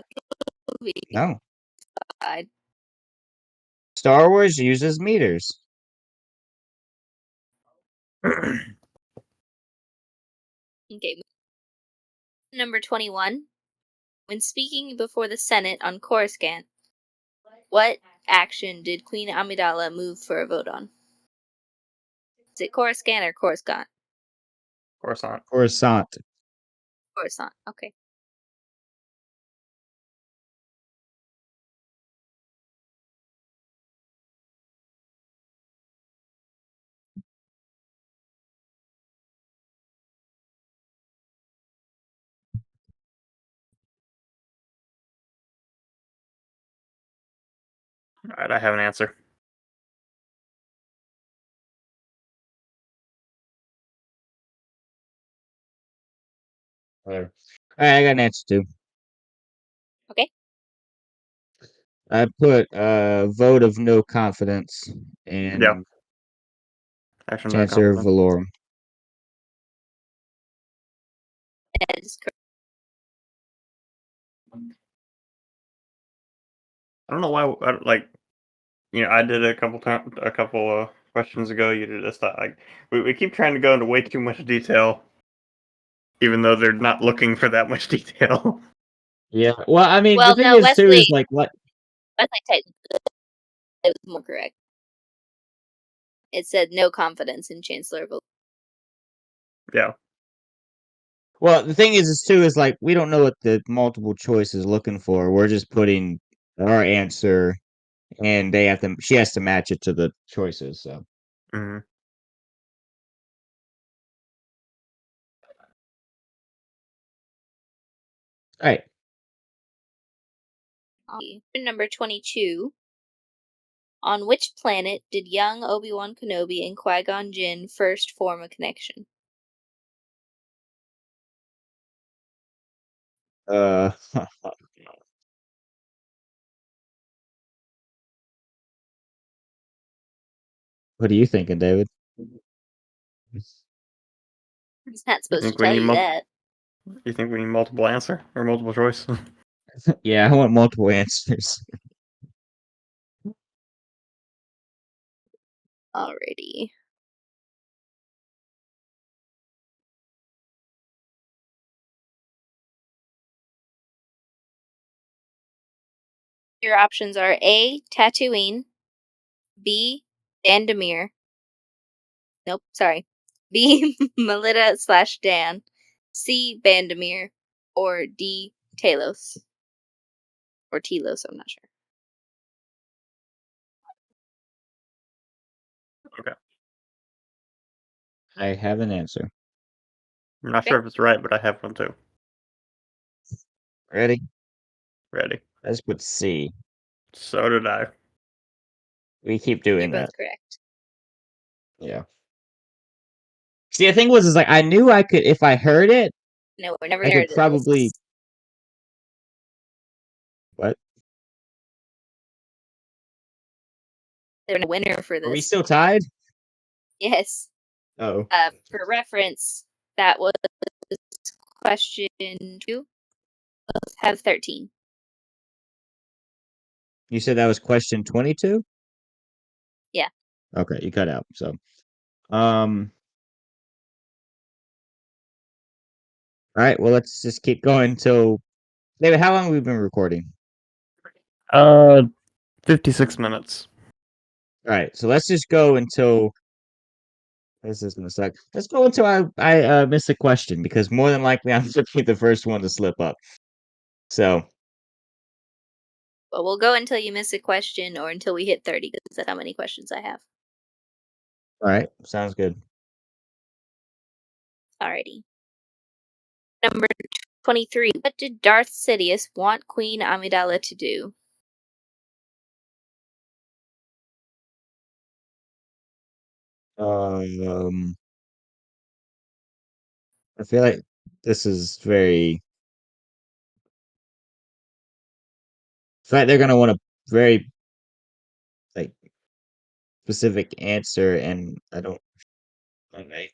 It'll be No, fine. Star Wars uses meters. Okay. Number 21. When speaking before the Senate on Coruscant, what action did Queen Amidala move for a vote on? Is it Coruscant or Coruscant? Coruscant. Coruscant. Coruscant. Okay. All right, I have an answer. Whatever. All right, I got an answer too. Okay. I put vote of no confidence Yeah. in Action no Chancellor confidence. Valorum. That is correct. I don't know why. I did a couple questions ago. You did this. Like, we keep trying to go into way too much detail, even though they're not looking for that much detail. Yeah. Well, I mean, the Well, thing no, is too Wesley. is like what Wesley technically it was more correct. It said no confidence in Chancellor Valorum. Yeah. Well, the thing is too is like we don't know what the multiple choice is looking for. We're just putting our answer, and she has to match it to the choices. So Hmm. all right, Number 22. On which planet did young Obi-Wan Kenobi and Qui-Gon Jinn first form a connection? uh, what are you thinking, David? He's not You supposed to think we tell need you that. You think we need multiple answer or multiple choice? Yeah, I want multiple answers. Alrighty. Your options are A. Tatooine, B. Dandemir. Nope, sorry. B. Melita/Dan, C. Bandemir, or D. Talos. Or Telos, I'm not sure. Okay. I have an answer. I'm not Okay. sure if it's right, but I have one too. Ready? Ready. Let's put C. So did I. We keep You're doing both that. correct. Yeah. See, the thing was, is like I knew I could if I heard it, No, we're never I gonna could do probably this. what? There's a winner for Are we this. still tied? Yes. Oh, For reference, that was question 2. Both have 13. you said that was question 22. Yeah. Okay, you cut out. So, um, all right. Well, let's just keep going until David. How long have we been recording? Uh, 56 minutes. All right, so let's just go until this is gonna suck. Let's go until I miss a question because more than likely I'm gonna be the first one to slip up. So, But we'll go until you miss a question or until we hit 30 because that's how many questions I have. all right, sounds good. Alrighty. Number 23. What did Darth Sidious want Queen Amidala to do? Um, I feel like this is very. I feel like they're gonna want a very like specific answer, and I don't. Okay.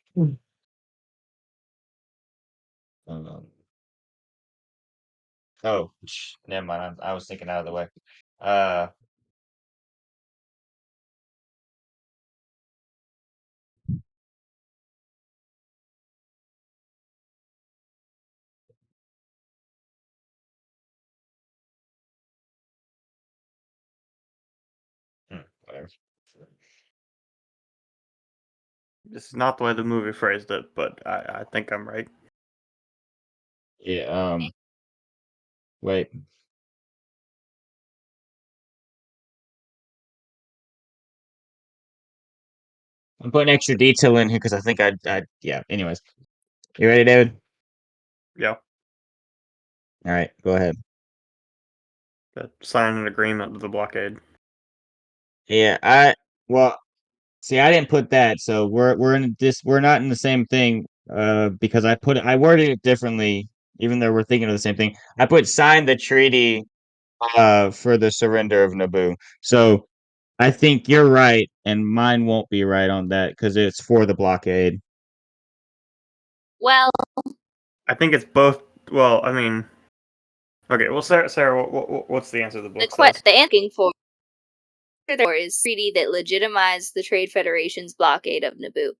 Um, never mind. I was thinking out of the way. Uh, Whatever. This is not the way the movie phrased it, but I think I'm right. Yeah. Wait. I'm putting extra detail in here because I think yeah. Anyways, you ready, David? Yeah. All right, go ahead. Sign an agreement with the blockade. Yeah, well, see, I didn't put that, so we're not in the same thing. Because I worded it differently, even though we're thinking of the same thing. I put sign the treaty, for the surrender of Naboo. So I think you're right, and mine won't be right on that because it's for the blockade. Well, I think it's both. Well, I mean, okay. Well, Sarah, what's the answer the book says? the asking for is treaty that legitimized the Trade Federation's blockade of Naboo.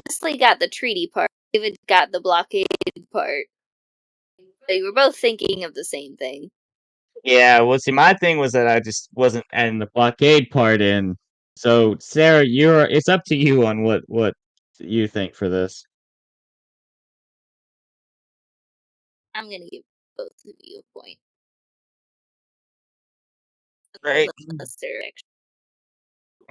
Wesley got the treaty part. David got the blockade part. They were both thinking of the same thing. Yeah, well, see, my thing was that I just wasn't adding the blockade part in. So, Sarah, it's up to you on what you think for this. I'm gonna give both of you a point. Right. Unless they're actually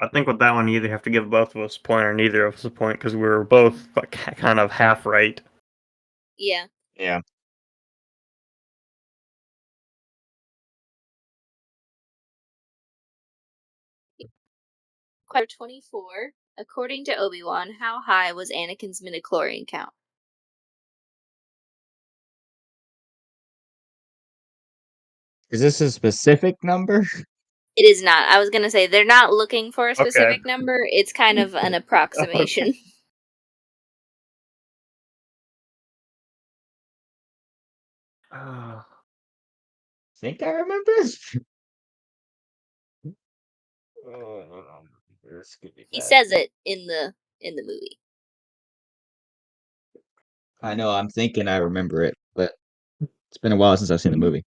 I think with that one, you either have to give both of us a point or neither of us a point because we were both like kind of half right. yeah. Yeah. Question 24. According to Obi-Wan, how high was Anakin's midichlorian count? Is this a specific number? It is not. I was gonna say they're not looking for a Okay. specific number. It's kind of an approximation. Uh, Think I remember. Oh, hold on. This could be He bad. says it in the movie. I know. I'm thinking I remember it, but it's been a while since I've seen the movie.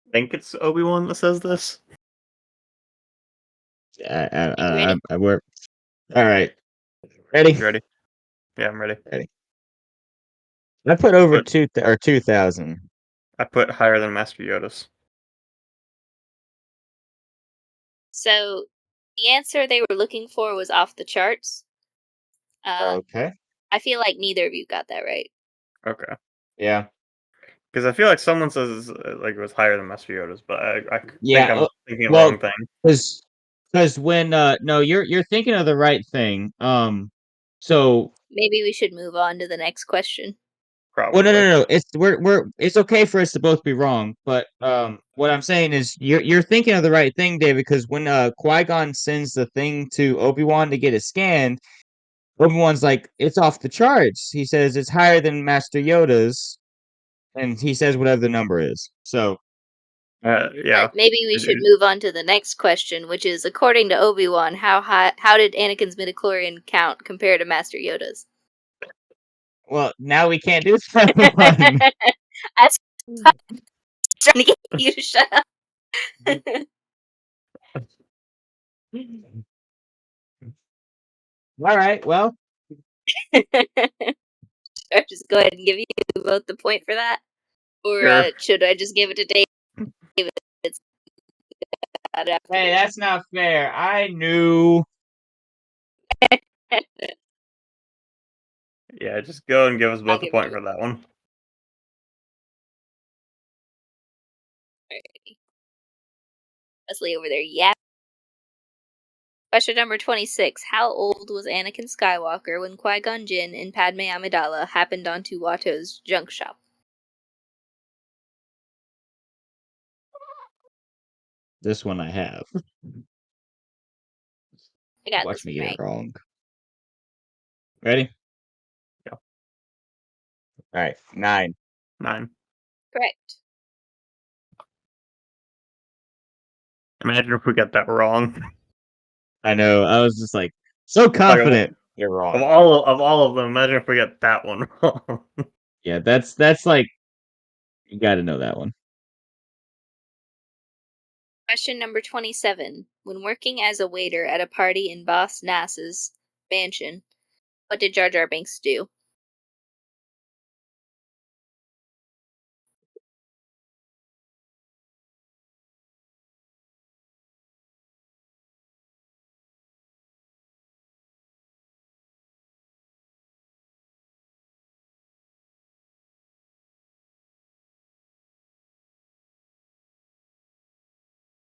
I think it's Obi-Wan that says this. You ready? I work. All right. Ready? You ready? Yeah, I'm ready. Ready. I put over But 2,000. I put higher than Master Yoda's. So the answer they were looking for was off the charts. Okay. I feel like neither of you got that right. Okay. Yeah. Because I feel like someone says like it was higher than Master Yoda's, but I think Yeah. I'm thinking of the Well, wrong thing. because when no, you're thinking of the right thing. So Maybe we should move on to the next question. well, no, Probably. no, no. It's okay for us to both be wrong, but what I'm saying is you're thinking of the right thing, David. Because when Qui-Gon sends the thing to Obi-Wan to get it scanned, Obi-Wan's like, it's off the charts. He says it's higher than Master Yoda's, and he says whatever the number is. So Yeah. But maybe we should move on to the next question, which is according to Obi-Wan, how did Anakin's midichlorian count compare to Master Yoda's? well, now we can't do that. That's trying to get you to shut up. All right. Well, Should I just go ahead and give you both the point for that? Or Sure. should I just give it to David? hey, that's not fair. I knew. Yeah, just go and give us I'll both a give it to point you. for that one. Wesley over there, yeah. Question number 26. How old was Anakin Skywalker when Qui-Gon Jinn and Padme Amidala happened onto Watto's junk shop? This one I have. I got Watch this me one get right. it wrong. Ready? Yeah. All right, 9. 9. Correct. Imagine if we got that wrong. I know. I was just like so confident. You're wrong. Of all of them, imagine if we got that one wrong. Yeah, that's like you got to know that one. Question number 27. When working as a waiter at a party in Boss Nass's mansion, what did Jar Jar Binks do?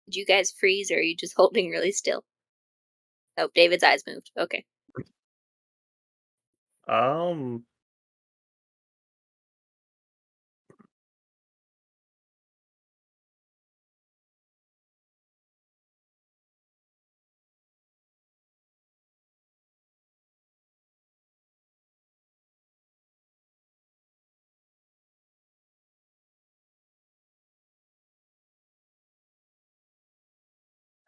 Did you guys freeze or are you just holding really still? Oh, David's eyes moved. Okay. Um,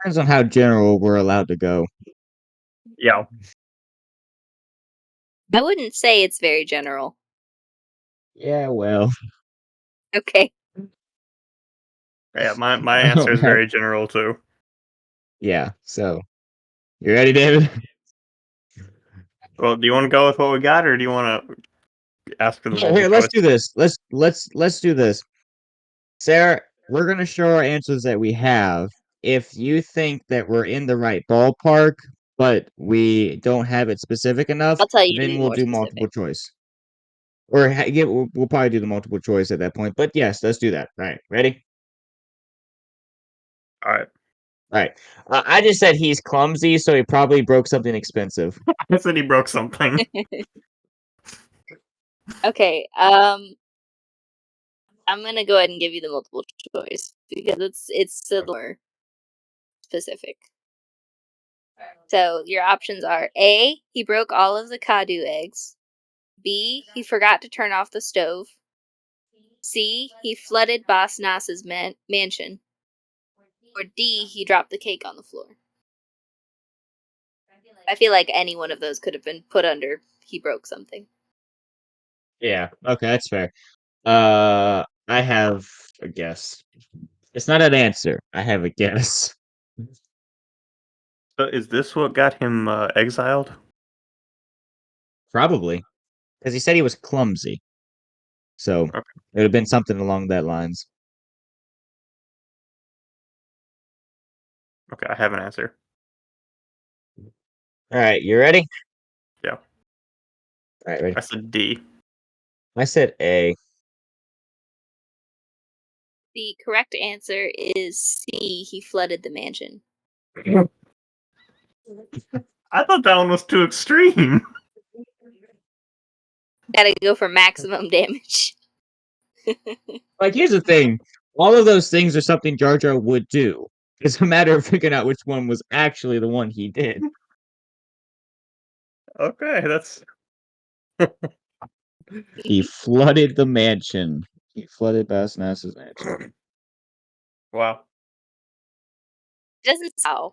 Depends on how general we're allowed to go. yeah. I wouldn't say it's very general. Yeah, well, Okay. Yeah, my I answer don't is have. very general too. Yeah. So, you ready, David? Well, do you want to go with what we got, or do you want to ask for the multiple Here, let's choice? do this. Let's do this. Sarah, we're gonna show our answers that we have. If you think that we're in the right ballpark, but we don't have it specific enough, I'll tell you to then be we'll more do specific. multiple choice. Or yeah, we'll probably do the multiple choice at that point. But yes, let's do that. All right, ready? All right. All right. I just said he's clumsy, so he probably broke something expensive. I said he broke something. Okay. I'm gonna go ahead and give you the multiple choice because it's a little more specific. So your options are A, he broke all of the Kadu eggs. B, he forgot to turn off the stove. C, he flooded Boss Nass's mansion. Or D, he dropped the cake on the floor. I feel like any one of those could have been put under he broke something. Yeah. Okay, that's fair. I have a guess. It's not an answer. I have a guess. So is this what got him exiled? Probably. Because he said he was clumsy. So Okay. it would have been something along that lines. Okay, I have an answer. All right, you ready? Yeah. All right, ready. I said D. I said A. The correct answer is C, he flooded the mansion. I thought that one was too extreme. Gotta go for maximum damage. Like, here's the thing. All of those things are something Jar Jar would do. It's a matter of figuring out which one was actually the one he did. Okay, that's He flooded the mansion. He flooded Bass Nass's mansion. wow. It doesn't sound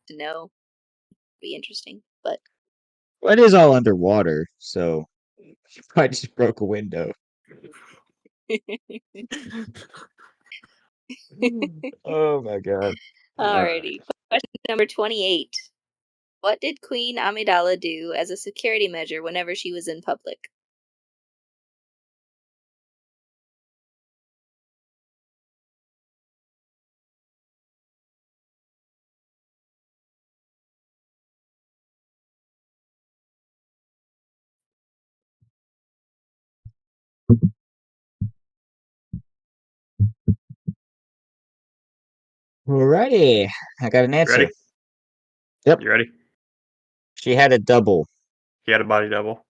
to know. Be interesting, but Well, it is all underwater, so he probably just broke a window. Oh my god. alrighty. Question number 28. What did Queen Amidala do as a security measure whenever she was in public? Alrighty. I got an answer. Ready? Yep. You ready? She had a double. He had a body double.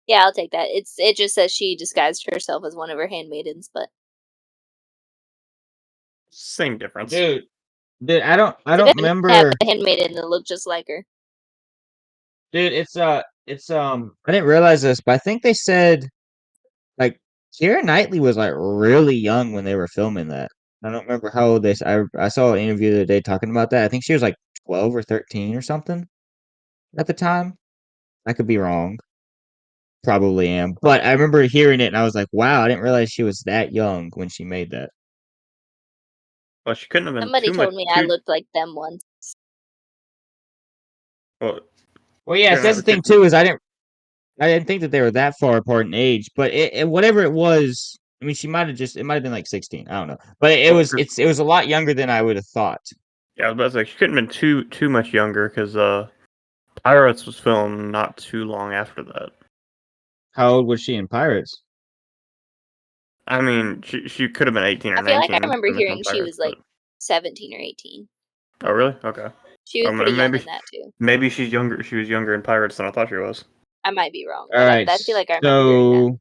Yeah, I'll take that. It just says she disguised herself as one of her handmaidens, but Same difference. Dude, I don't it's a good thing to have remember. a handmaiden that looked just like her. Dude, it's I didn't realize this, but I think they said like Keira Knightley was like really young when they were filming that. I don't remember how old they. I saw an interview the other day talking about that. I think she was like 12 or 13 or something at the time. I could be wrong. Probably am, but I remember hearing it and I was like, "Wow, I didn't realize she was that young when she made that." Well, she couldn't have been Somebody too much. told me I looked like them once. Well, Well, yes, Keira that's the Knightley thing too. Is I didn't think that they were that far apart in age, but whatever it was, I mean, she might have just it might have been like 16. I don't know, but well, it was a lot younger than I would have thought. yeah, I was about to say she couldn't have been too much younger because Pirates was filmed not too long after that. How old was she in Pirates? I mean, she could have been 18 or I feel like 19 I remember when they hearing filmed she Pirates, was like 17 or 18. oh really? Okay. She was pretty young in that too. Maybe she's younger. She was younger in Pirates than I thought she was. I might be wrong, All but right, I feel like I remember hearing that. so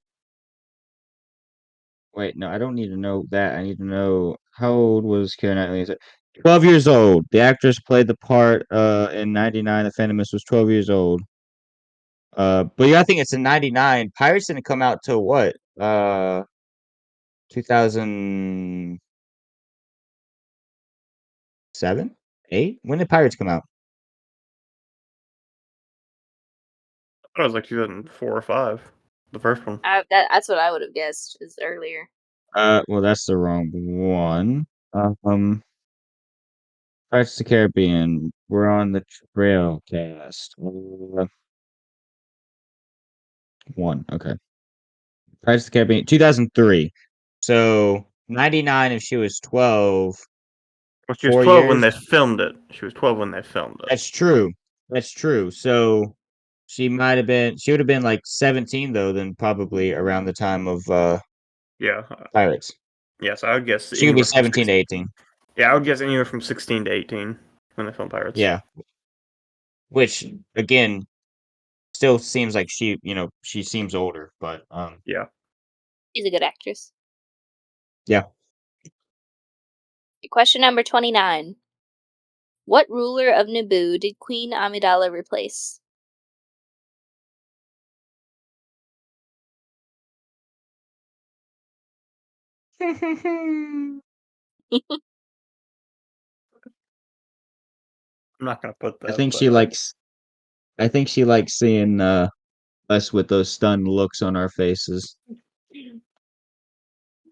wait, no, I don't need to know that. I need to know how old was Keira Knightley? Is it 12 years old? The actress played the part in 99. The Phantom Menace was 12 years old. But yeah, I think it's in 99. Pirates didn't come out till what? 2007, 8? When did Pirates come out? I thought it was like 2004 or 5, the first one. That's what I would have guessed is earlier. Well, that's the wrong one. Pirates of the Caribbean. We're on the trail cast. One. Okay. Pirates of the Caribbean. 2003. So 99 if she was 12. Well, she was 12 when 4 years. they filmed it. She was 12 when they filmed it. That's true. That's true. So she would have been like 17 though, then probably around the time of Yeah. Pirates. Yeah, so I would guess She could be anywhere from 17 to 16. 18. Yeah, I would guess anywhere from 16 to 18 when they filmed Pirates. Yeah. Which again still seems like she seems older, but Yeah. She's a good actress. yeah. Question number 29. What ruler of Naboo did Queen Amidala replace? I'm not gonna put I that, think but she likes seeing us with those stunned looks on our faces.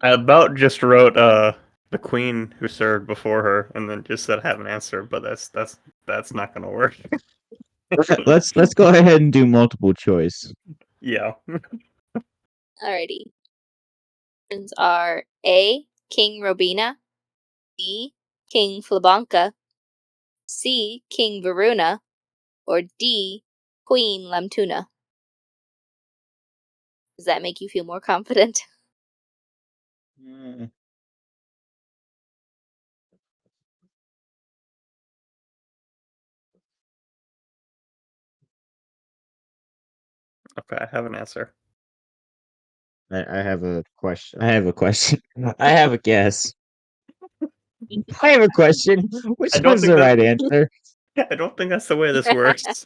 I about just wrote the queen who served before her, and then just said have an answer, but that's not gonna work. Let's go ahead and do multiple choice. Yeah. Alrighty. Options are A. King Robina, B. King Flabanka, C. King Varuna, or D. Queen Lamtuna. Does that make you feel more confident? Mm, Okay, I have an answer. I have a question. I have a question. I have a guess. I have a question. Which I don't one's think the that right answer? I don't think that's the way this works.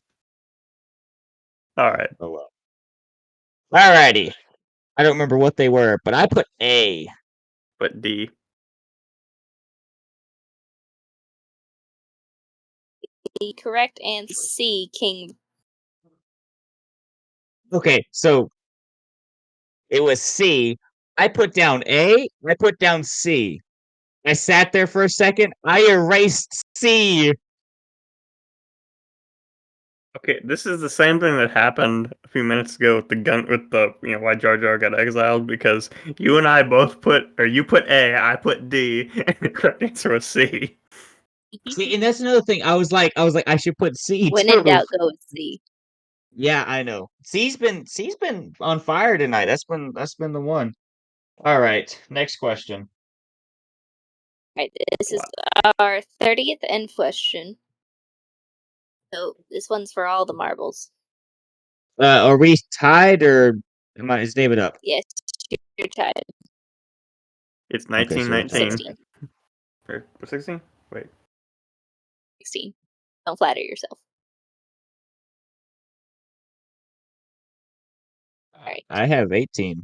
All right, Oh well. Alrighty. I don't remember what they were, but I put A. but D. The correct answer C. King. Okay, so it was C. I put down A. I put down C. I sat there for a second. I erased C. Okay, this is the same thing that happened a few minutes ago with why Jar Jar got exiled, because you and I both you put A, I put D, and the correct answer was C. See, and that's another thing. I was like, I should put C When in too. doubt, go with C. Yeah, I know. C's been on fire tonight. That's been the one. All right, next question. Right, this is Wow. our 30th end question. So this one's for all the marbles. Are we tied or is David up? Yes, you're tied. It's Okay, so we're tied. 1919. 16. Or 16? Wait. 16. Don't flatter yourself. All right. I have 18.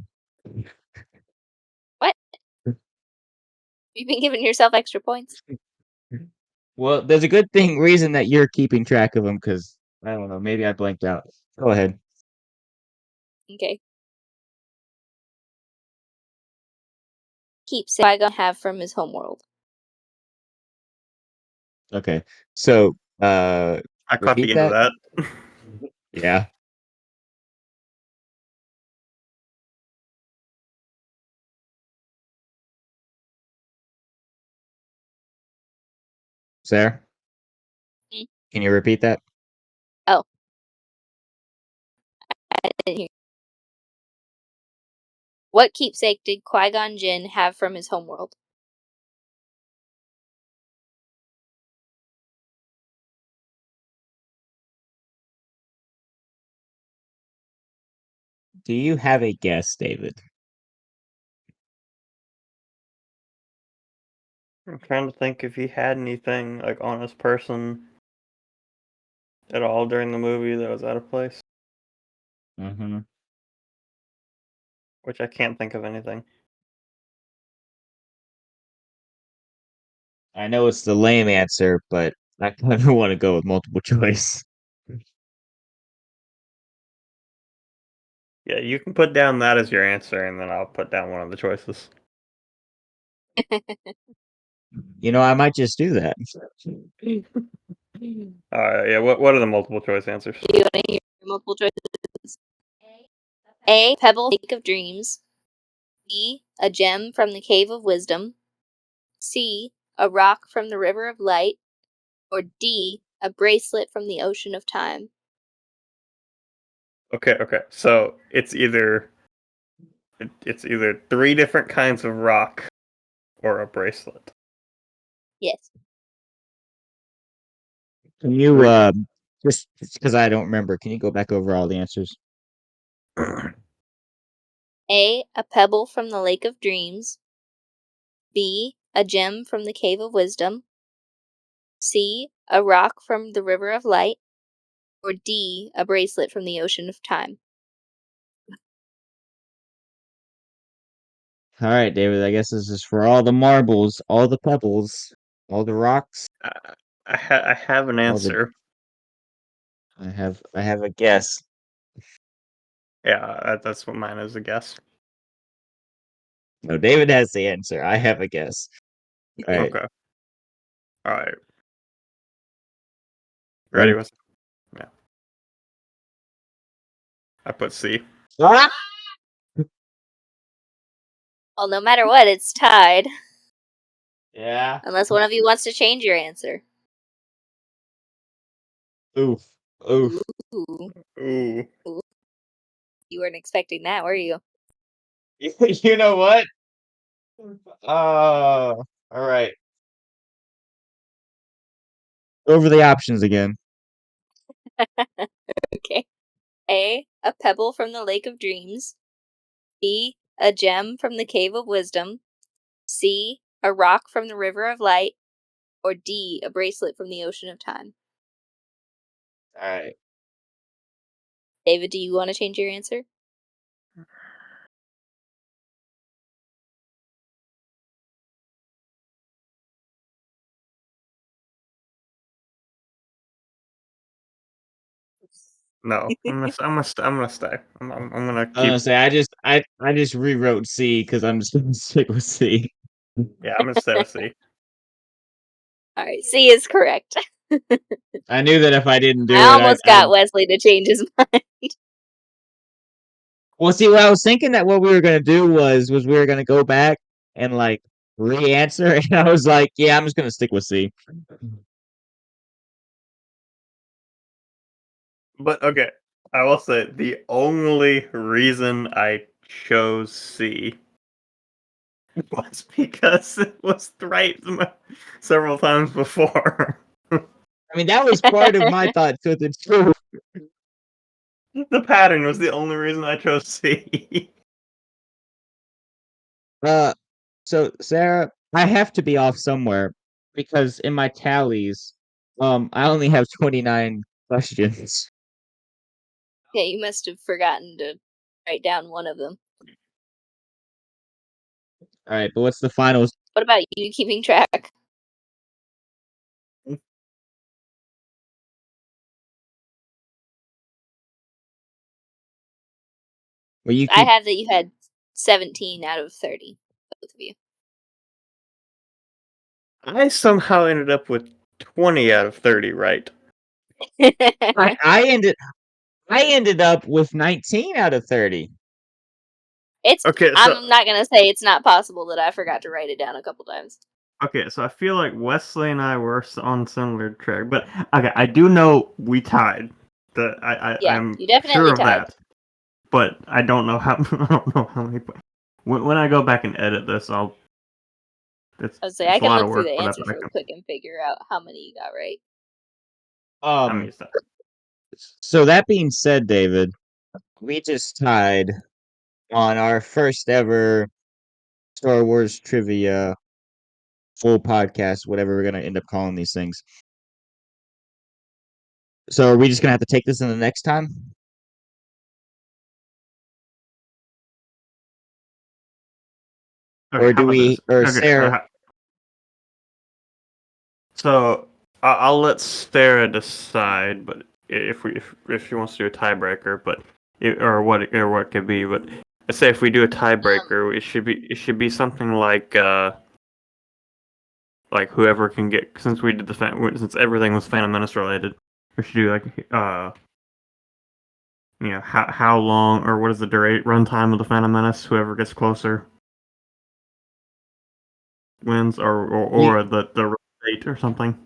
What? You've been giving yourself extra points. Well, there's a good reason that you're keeping track of them because I don't know. Maybe I blanked out. Go ahead. Okay. Keeps Qui-Gon have from his homeworld. Okay, so I caught repeat the end of that. yeah. Sarah, Hmm? can you repeat that? Oh. I didn't hear. What keepsake did Qui-Gon Jinn have from his homeworld? Do you have a guess, David? I'm trying to think if he had anything like on his person at all during the movie that was out of place, Mm-hmm. which I can't think of anything. I know it's the lame answer, but I kind of want to go with multiple choice. Yeah, you can put down that as your answer, and then I'll put down one of the choices. You know, I might just do that. Yeah, what are the multiple choice answers? Do you want to hear multiple choices? A. Pebble Lake of Dreams. B. A gem from the Cave of Wisdom. C. A rock from the River of Light. Or D. A bracelet from the Ocean of Time. Okay. So it's either three different kinds of rock or a bracelet. Yes. Can you Three. just because I don't remember, can you go back over all the answers? A. A pebble from the Lake of Dreams. B. A gem from the Cave of Wisdom. C. A rock from the River of Light. Or D. A bracelet from the Ocean of Time. All right, David. I guess this is for all the marbles, all the pebbles, all the rocks. I have an All the answer. I have a guess. Yeah, that's what mine is. A guess. No, David has the answer. I have a guess. All right. Okay. All right. Ready? Ready? Yeah. I put C. Ah! Well, no matter what, it's tied. Yeah. Unless one of you wants to change your answer. Oof. Oof. Ooh. Ooh. You weren't expecting that, were you? You know what? All right. Over the options again. Okay. A. A pebble from the Lake of Dreams. B. A gem from the Cave of Wisdom. C. A rock from the River of Light. Or D. A bracelet from the Ocean of Time. All right. David, do you want to change your answer? No, I'm gonna stay. I'm gonna I was keep. gonna say I just rewrote C because I'm just gonna stick with C. Yeah, I'm gonna stay with C. Alright, C is correct. I knew that if I didn't do I it, almost got Wesley to change his mind. Well, see, what I was thinking that what we were gonna do was we were gonna go back and like re-answer, and I was like, yeah, I'm just gonna stick with C. But okay, I will say the only reason I chose C was because it was right several times before. I mean, that was part of my thought to the truth. The pattern was the only reason I chose C. So Sarah, I have to be off somewhere because in my tallies, I only have 29 questions. Yeah, you must have forgotten to write down one of them. All right, but what's the final? What about you keeping track? Well, you I keep. have that you had 17 out of 30, both of you. I somehow ended up with 20 out of 30 right. I ended up with 19 out of 30. Okay, so I'm not gonna say it's not possible that I forgot to write it down a couple times. okay, so I feel like Wesley and I were on similar track, but okay, I do know we tied. Yeah, I'm you definitely sure of tied. that, but I don't know how. I don't know how many. When I go back and edit this, I'll. I would say I It's a can lot look of through work, the but answers I real can. quick and figure out how many you got right. I'm used to. So that being said, David, we just tied on our first ever Star Wars trivia full podcast, whatever we're gonna end up calling these things. So are we just gonna have to take this in the next time? Okay, Or how do about we this? or Okay, Sarah? so I'll let Sarah decide, but if she wants to do a tiebreaker, but or what it could be, but let's say if we do a tiebreaker, it should be something like whoever can get, since we did since everything was Phantom Menace related, we should do like how long or what is the runtime of the Phantom Menace? Whoever gets closer wins, or the rate or something.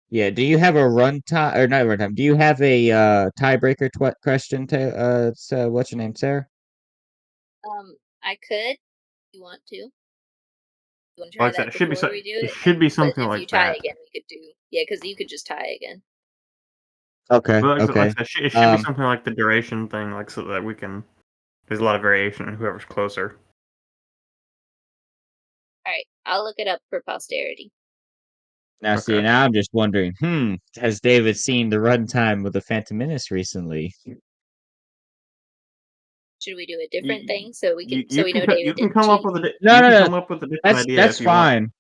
Yeah, do you have a runtime or not runtime? Do you have a tiebreaker question to what's your name, Sarah? I could, if you want to. You want to try Like I said, that before we do it it? should be But something if you like tie that. again, we could do. Yeah, because you could just tie again. Okay, But okay. like I said, it should be something like the duration thing, like so that we can. There's a lot of variation in whoever's closer. Alright, I'll look it up for posterity. Now, see, Okay. now I'm just wondering, has David seen the runtime of the Phantom Menace recently? Should we do a different You, thing so we can we know you David can didn't come up cheat? with No, you no, can no. come up with a different idea That's if you want. fine.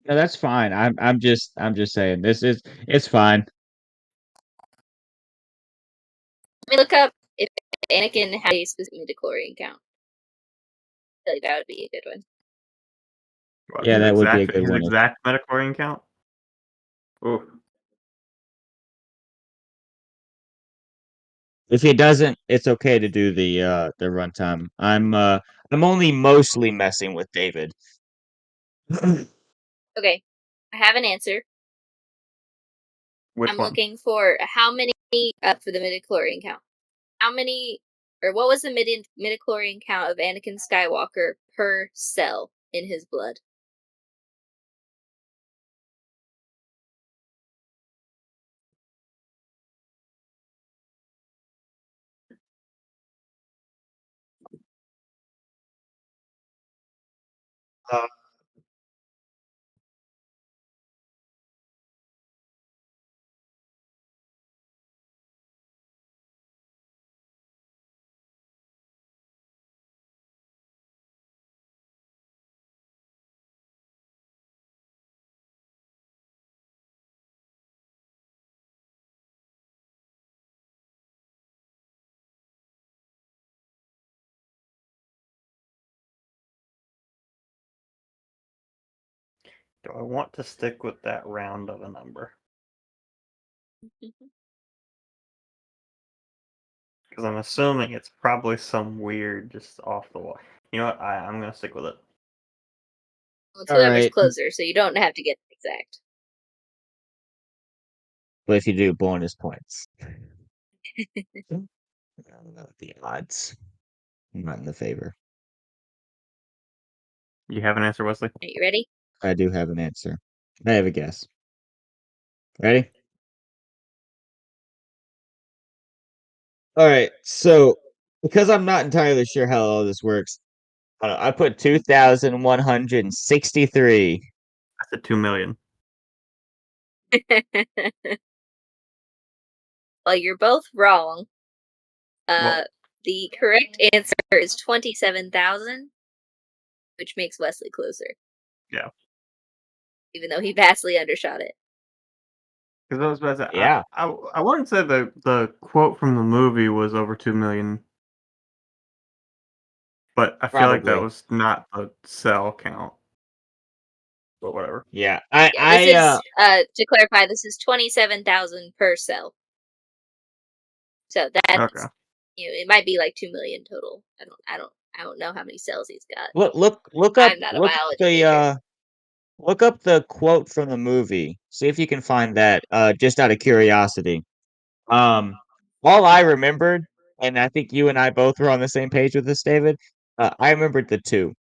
No, that's fine. I'm just saying it's fine. Let me look up if Anakin had a specific midichlorian count. I feel like that would be a good one. What, Yeah, that would be a good his one. exact metachlorine count. Ooh. If he doesn't, it's okay to do the runtime. I'm only mostly messing with David. Okay, I have an answer. Which I'm one? looking for how many for the midichlorian count. How many, or what was the midichlorian count of Anakin Skywalker per cell in his blood? Uh, Do I want to stick with that round of a number? Because I'm assuming it's probably some weird, just off the wall. You know what? I'm gonna stick with it. Well, it's all whoever's right, closer, so you don't have to get it exact. but if you do, bonus points. I don't know the odds. I'm not in the favor. You have an answer, Wesley? Are you ready? I do have an answer. I have a guess. Ready? All right. So, because I'm not entirely sure how all this works, I put 2,163. That's at 2 million. Well, you're both wrong. Well, The correct answer is 27,000, which makes Wesley closer. Yeah. Even though he vastly undershot it. because I was about to say, Yeah. I wouldn't say the quote from the movie was over 2 million, but I feel like that Probably. was not the cell count. But whatever. Yeah. Yeah, this is to clarify, this is 27,000 per cell. So that's Okay. it might be like 2 million total. I don't know how many cells he's got. Look up I'm not a biology major. look up the quote from the movie. See if you can find that. Just out of curiosity. All I remembered, and I think you and I both were on the same page with this, David. I remembered the 2.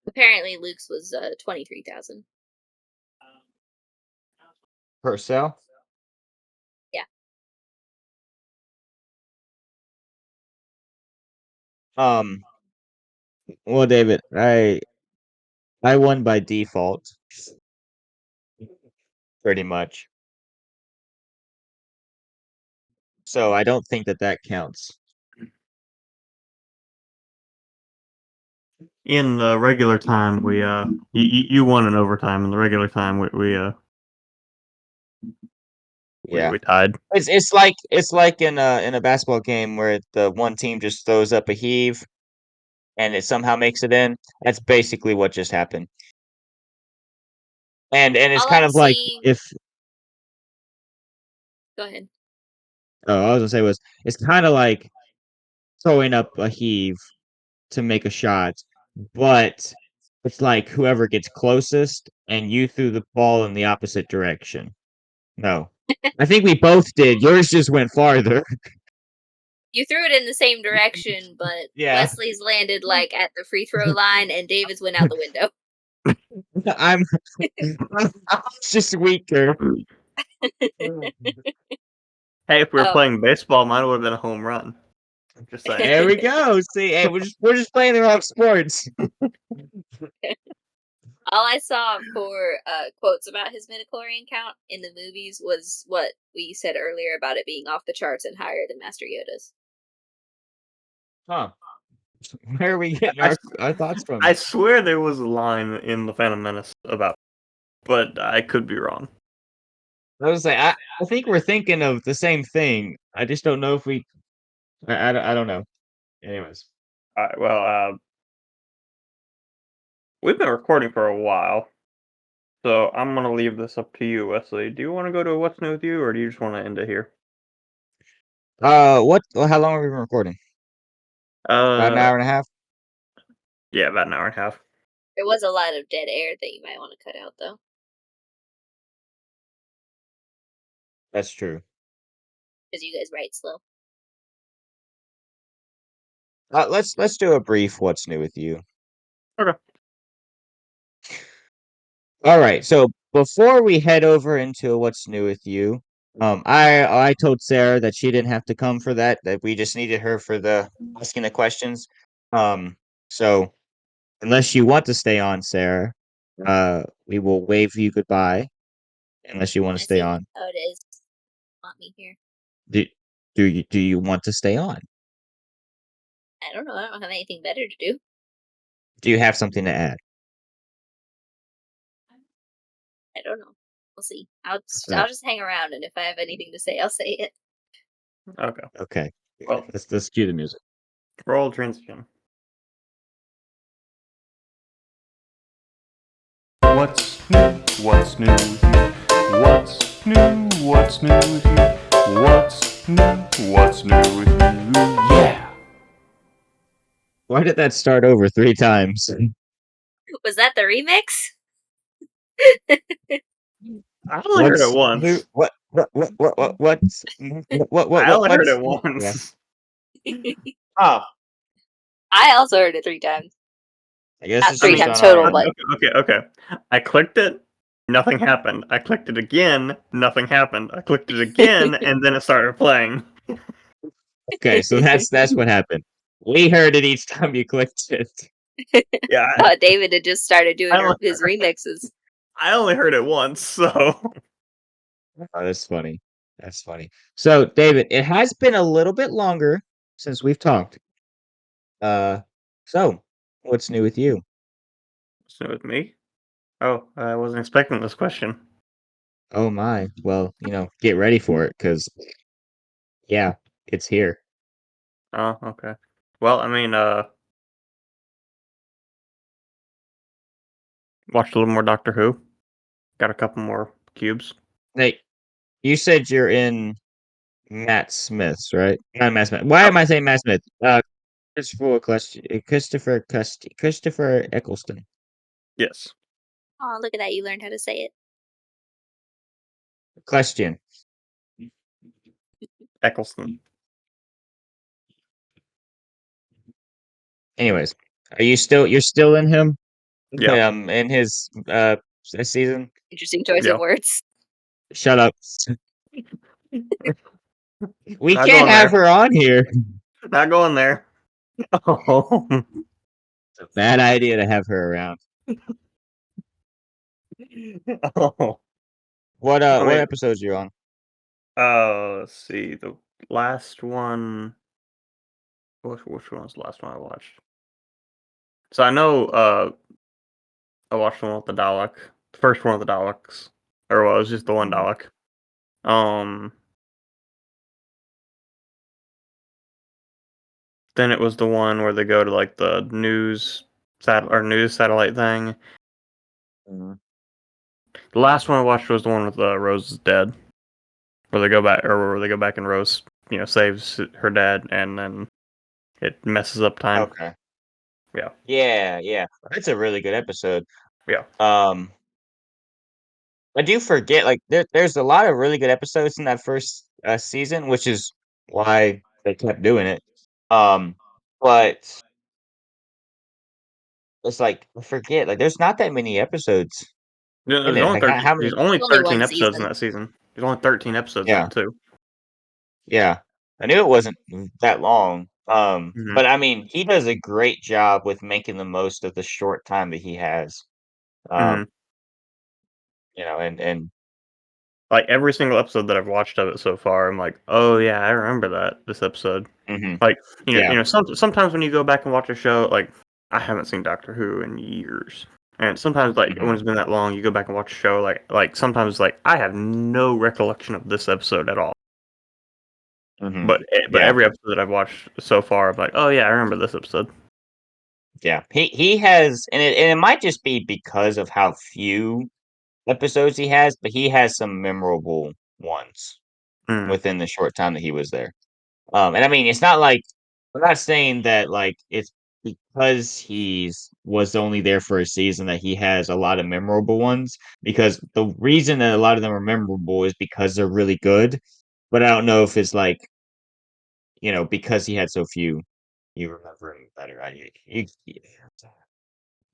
Apparently Luke's was 23,000. Per cell. Yeah. Well, David, I won by default, pretty much. So I don't think that counts. In the regular time, we you won in overtime. In the regular time, Yeah. we tied. It's like in a basketball game where the one team just throws up a heave and it somehow makes it in. That's basically what just happened. And it's All kind I'm of like seeing. if Go ahead. I was gonna say was it's kind of like throwing up a heave to make a shot, but it's like whoever gets closest and you threw the ball in the opposite direction. No. I think we both did. Yours just went farther. You threw it in the same direction, but Yeah. Wesley's landed like at the free throw line, and David's went out the window. I'm just weaker. Hey, if we were Oh. playing baseball, mine would have been a home run. I'm just saying. There we go. See, hey, we're just playing the wrong sports. All I saw for quotes about his midichlorian count in the movies was what we said earlier about it being off the charts and higher than Master Yoda's. Huh. Where are we getting I, our thoughts from? I swear there was a line in the Phantom Menace about, but I could be wrong. I was say I think we're thinking of the same thing. I just don't know if we. I don't know. Anyways. All right. Well, we've been recording for a while, so I'm gonna leave this up to you, Wesley. Do you want to go to what's new with you, or do you just want to end it here? What? How long have we been recording? About an Uh, hour and a half. yeah, about an hour and a half. There was a lot of dead air that you might want to cut out, though, That's true. because you guys write slow. Let's do a brief what's new with you. Okay. All right. So before we head over into what's new with you, I told Sarah that she didn't have to come for that. That we just needed her for the asking the questions. So unless you want to stay on, Sarah, we will wave you goodbye. Unless you want to I stay see on. how it is. Want me here? Do you want to stay on? I don't know. I don't have anything better to do. Do you have something to add? I don't know. We'll see. I'll Uh, just hang around, and if I have anything to say, I'll say it. Okay. Okay. Well, Let's cue the music. roll transition. What's new? What's new with you? What's new? What's new with you? What's new? What's new with you? Yeah! Why did that start over 3 times? Was that the remix? I only heard it once. What's I only heard what's it yeah. once. Oh, I also heard it 3 times. I guess Not it's 3 just times on our total, end. but Okay. I clicked it, nothing happened. I clicked it again, nothing happened. I clicked it again, and then it started playing. Okay, so that's what happened. We heard it each time you clicked it. Yeah, thought David had just started doing I, his remixes. I only heard it once, so Oh, that's funny. That's funny. So, David, it has been a little bit longer since we've talked. So what's new with you? so with me. Oh, I wasn't expecting this question. Oh my. Well, get ready for it because yeah, it's here. Oh, okay. Well, I mean, watched a little more Doctor Who. Got a couple more cubes. Hey, you said you're in Matt Smith's, right? Not Matt Smith. Why Oh, am I saying Matt Smith? Christopher Eccleston. yes, Oh, look at that! You learned how to say it. Question. Eccleston. Anyways, you're still in him? Yeah, In his season? Interesting choice yeah. of words. Shut up. We Not can't going have there. her on here. Not going there. Oh, It's a bad idea to have her around. oh. I What mean, episodes you on? let's see. The last one. Which one was the last one I watched? So I know. I watched the one with the Dalek. The first one with the Daleks, or well, it was just the one Mhm. Dalek. Um. Then it was the one where they go to like the news satellite thing. Mhm. The last one I watched was the one with Rose is dead, where they go back, or where they go back and Rose, saves her dad, and then it messes up time. Okay. Yeah, Yeah. That's a really good episode. yeah. Um, I do forget, like there's a lot of really good episodes in that first season, which is why they kept doing it. But it's like I forget, like there's not that many episodes in There's it. only Like how 13. many? There's only Only 13 one episodes in season. that season. There's only 13 episodes in Yeah, it too. yeah. I knew it wasn't that long. Hmm. But I mean, he does a great job with making the most of the short time that he has. Hmm. Um, and Like every single episode that I've watched of it so far, I'm like, oh yeah, I remember this episode. mhm, Like yeah, sometimes when you go back and watch a show, like I haven't seen Doctor Who in years, and sometimes like when mhm, it's been that long, you go back and watch a show, like sometimes like I have no recollection of this episode at all. mhm, But yeah. every episode that I've watched so far, I'm like, oh yeah, I remember this episode. Yeah, he has, and it might just be because of how few episodes he has, but he has some memorable ones Mm, within the short time that he was there. And I mean, it's not like I'm not saying that like it's because he's was only there for a season that he has a lot of memorable ones. Because the reason that a lot of them are memorable is because they're really good. But I don't know if it's like because he had so few, you remember him better.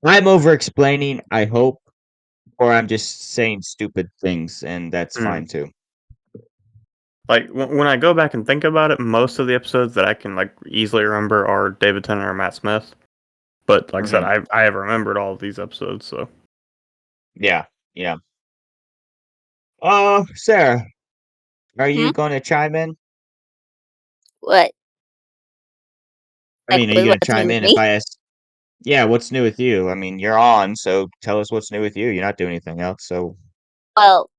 I'm over explaining, I hope, or I'm just saying stupid things, and that's mm. fine too. Like when I go back and think about it, most of the episodes that I can like easily remember are David Tennant or Matt Smith. But like I said, Hmm. I have remembered all of these episodes, so Yeah, yeah. Sarah, are Hmm? you going to chime in? What? I Like, mean, are you going to what's new chime with in if me? I ask? Yeah, what's new with you? I mean, you're on, so tell us what's new with you. You're not doing anything else, so Well,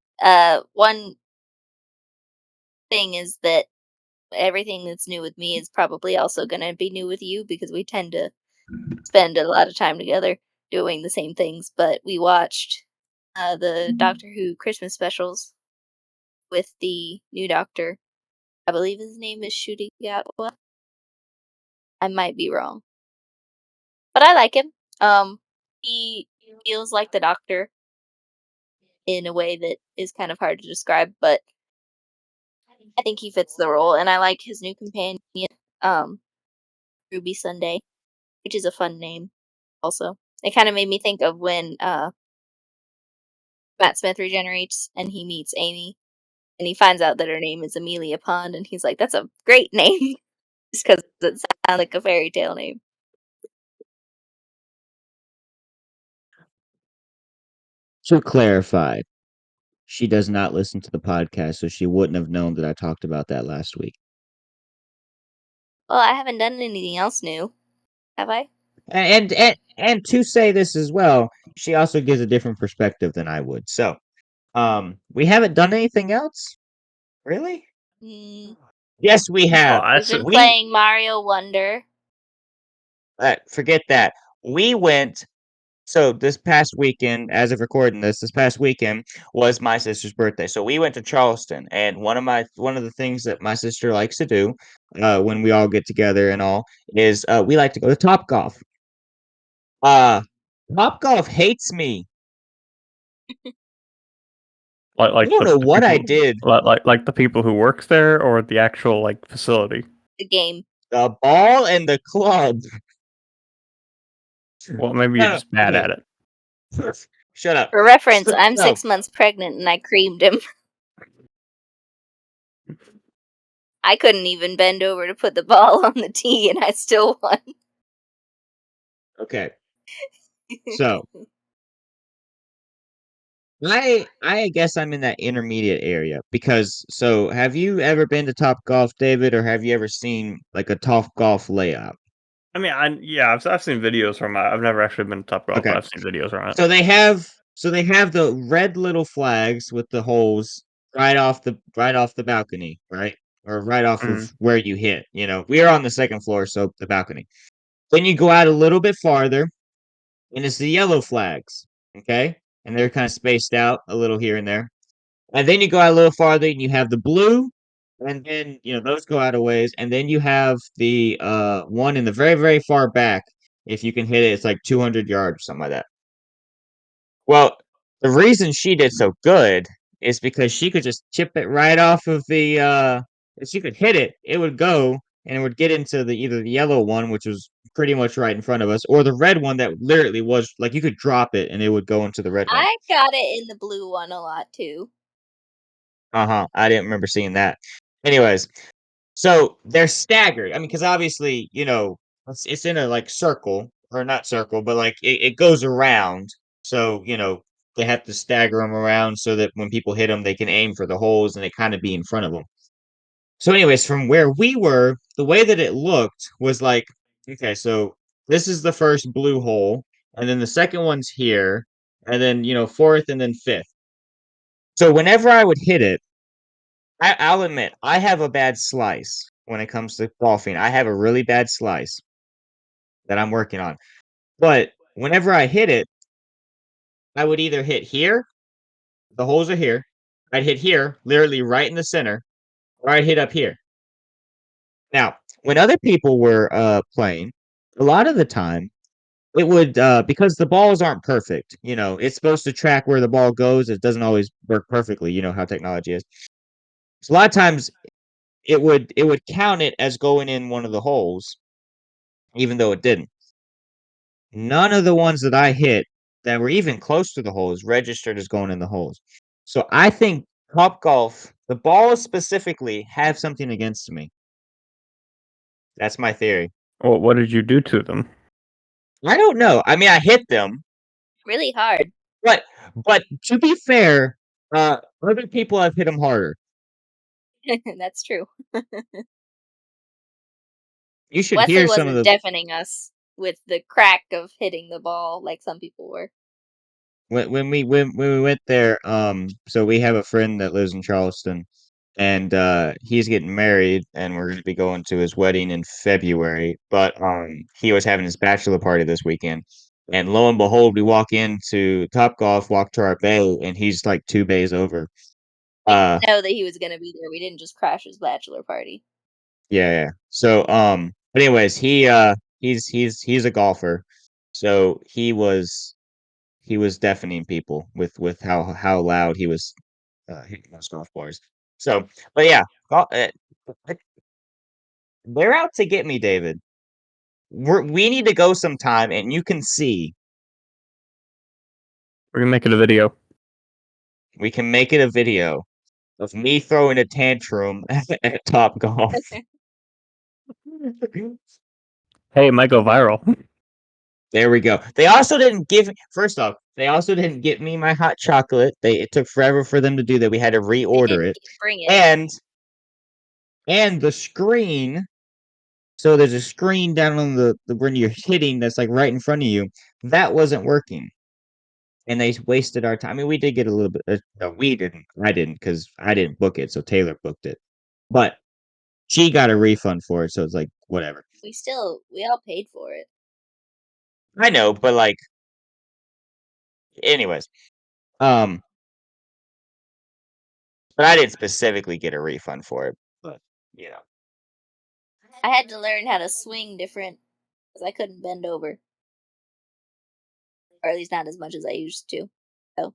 one thing is that everything that's new with me is probably also going to be new with you because we tend to spend a lot of time together doing the same things. But we watched the Doctor Who Christmas specials with the new Doctor. I believe his name is Shooty Gatwa. I might be wrong, but I like him. He feels like the Doctor in a way that is kind of hard to describe, but I think he fits the role, and I like his new companion. Um, Ruby Sunday, which is a fun name. Also, it kind of made me think of when Matt Smith regenerates and he meets Amy, and he finds out that her name is Amelia Pond, and he's like, "That's a great name," just because it sounds like a fairy tale name. To clarify, she does not listen to the podcast, so she wouldn't have known that I talked about that last week. Well, I haven't done anything else new, have I? And to say this as well, she also gives a different perspective than I would. So, we haven't done anything else, really? Mm, Yes, we have. we've been We playing Mario Wonder. forget that. We went. So this past weekend, as of recording this past weekend was my sister's birthday. So we went to Charleston, and one of the things that my sister likes to do, when we all get together and all, is we like to go to Topgolf. Uh, Topgolf hates me. I Like don't know the what I people, did. like the people who works there, or the actual like facility. The game. The ball and the club. Well, maybe you're No, just bad okay. at it. Shut up. For reference, I'm No. 6 months pregnant and I creamed him. I couldn't even bend over to put the ball on the tee, and I still won. Okay. So I guess I'm in that intermediate area because have you ever been to Topgolf, David, or have you ever seen like a Topgolf layout? I mean, I've seen videos from it. I've never actually been to Topgolf, but Okay. I've seen videos from it. So they have the red little flags with the holes right off the balcony, right? Or right off of Mhm. where you hit. You know, we are on the second floor, so the balcony. Then you go out a little bit farther, and it's the yellow flags, okay? And they're kind of spaced out a little here and there. And then you go out a little farther, and you have the blue, and then those go out a ways, and then you have the one in the very, very far back. If you can hit it, it's like 200 yards or something like that. Well, the reason she did so good is because she could just chip it right off of the if she could hit it, it would go and it would get into either the yellow one, which was pretty much right in front of us, or the red one that literally was like you could drop it and it would go into the red one. I got it in the blue one a lot too. Uh-huh. I didn't remember seeing that. Anyways, so they're staggered. I mean, because obviously, it's in a like circle, or not circle, but like it goes around. So, they have to stagger them around so that when people hit them, they can aim for the holes and they kind of be in front of them. So, anyways, from where we were, the way that it looked was like, okay, so this is the first blue hole, and then the second one's here, and then, fourth and then fifth. So, whenever I would hit it, I'll admit, I have a bad slice when it comes to golfing. I have a really bad slice that I'm working on. But whenever I hit it, I would either hit here, the holes are here, I'd hit here, literally right in the center, or I'd hit up here. Now, when other people were playing, a lot of the time it would because the balls aren't perfect, it's supposed to track where the ball goes. It doesn't always work perfectly, you know how technology is. So a lot of times it would count it as going in one of the holes, even though it didn't. None of the ones that I hit that were even close to the holes registered as going in the holes. So I think Topgolf, the balls specifically, have something against me. That's my theory. Well, what did you do to them? I don't know. I mean, I hit them, Really hard. but to be fair, other people have hit them harder. That's true. You should Wesley hear some of wasn't the deafening us with the crack of hitting the ball like some people were. when we went there. So we have a friend that lives in Charleston, and he's getting married, and we're going to be going to his wedding in February. But he was having his bachelor party this weekend, and lo and behold, we walk into Topgolf, walk to our bay, and he's like 2 bays over. We Uh, didn't know that he was going to be there. We didn't just crash his bachelor party. yeah. So but anyways, he's a golfer, so he was deafening people with how loud he was hitting those golf balls. So, but yeah, they're out to get me, David. we need to go sometime, and you can see. We're gonna make it a video. We can make it a video of me throwing a tantrum at Top Golf. Hey, it might go viral. There we go. They also didn't give. First off, they also didn't get me my hot chocolate. It took forever for them to do that. We had to They reorder didn't it, bring it. and the screen. So there's a screen down on the when you're hitting that's like right in front of you. That wasn't working, and they wasted our time. I mean, we did get a little bit. No, we didn't. I didn't because I didn't book it. So Taylor booked it, but she got a refund for it. So it's like whatever. We all paid for it. I know, but like, anyways, but I didn't specifically get a refund for it. But you know, I had to learn how to swing different because I couldn't bend over, or at least not as much as I used to. So,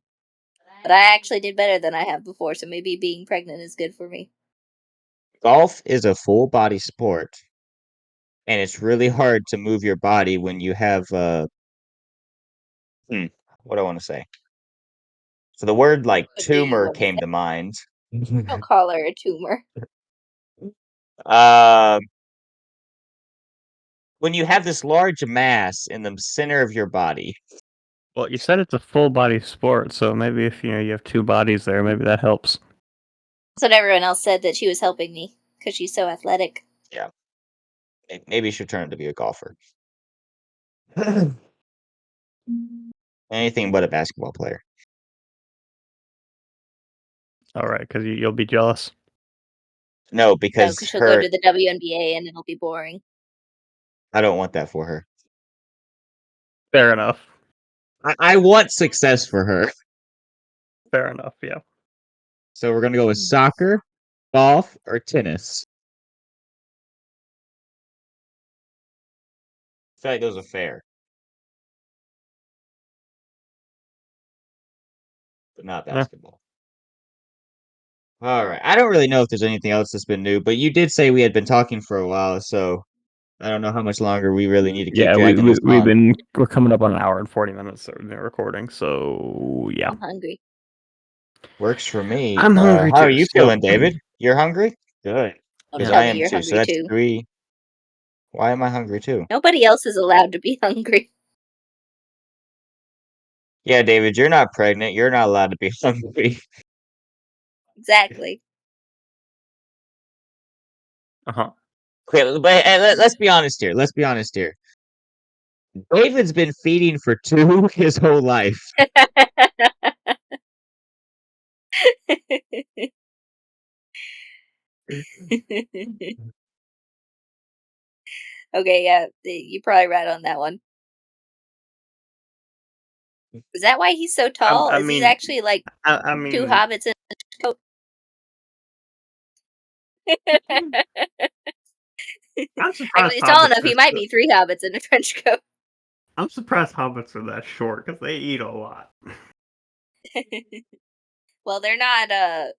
but I actually did better than I have before. So maybe being pregnant is good for me. golf is a full body sport, and it's really hard to move your body when you have what do I want to say? So the word like What do you tumor want to came say? to mind. Don't call her a tumor. When you have this large mass in the center of your body. Well, you said it's a full body sport, so maybe if you have two bodies there, maybe that helps. That's what everyone else said, that she was helping me because she's so athletic. Yeah. Maybe you should turn to be a golfer. Anything but a basketball player. All right, because you'll be jealous. No, No, because because she'll go to the WNBA and it'll be boring. I don't want that for her. Fair enough. I want success for her. Fair enough. Yeah. So we're gonna go with soccer, golf, or tennis. I feel like those are fair, but not Yeah. basketball. All right. I don't really know if there's anything else that's been new, but you did say we had been talking for a while, so I don't know how much longer we really need to keep Yeah, dragging this on. we're coming up on an hour and 40 minutes that we've been recording, so yeah. I'm hungry. Works for me. I'm hungry How are too, you so- feeling, David? You're hungry? Good. Don't Because tell I me am you're too. So hungry that's too. 3. Why am I hungry too? Nobody else is allowed to be hungry. Yeah, David, you're not pregnant. You're not allowed to be hungry. Exactly. Uh-huh. Okay, but let's be honest here. Let's be honest here. David's been feeding for 2 his whole life. Okay, yeah, you're probably right on that one. Is that why he's so tall? I Is he mean- actually like I mean, 2 hobbits in a coat? I'm surprised. It's tall hobbits enough. He are might so- be 3 hobbits in a trench coat. I'm surprised hobbits are that short because they eat a lot. Well, they're not. They're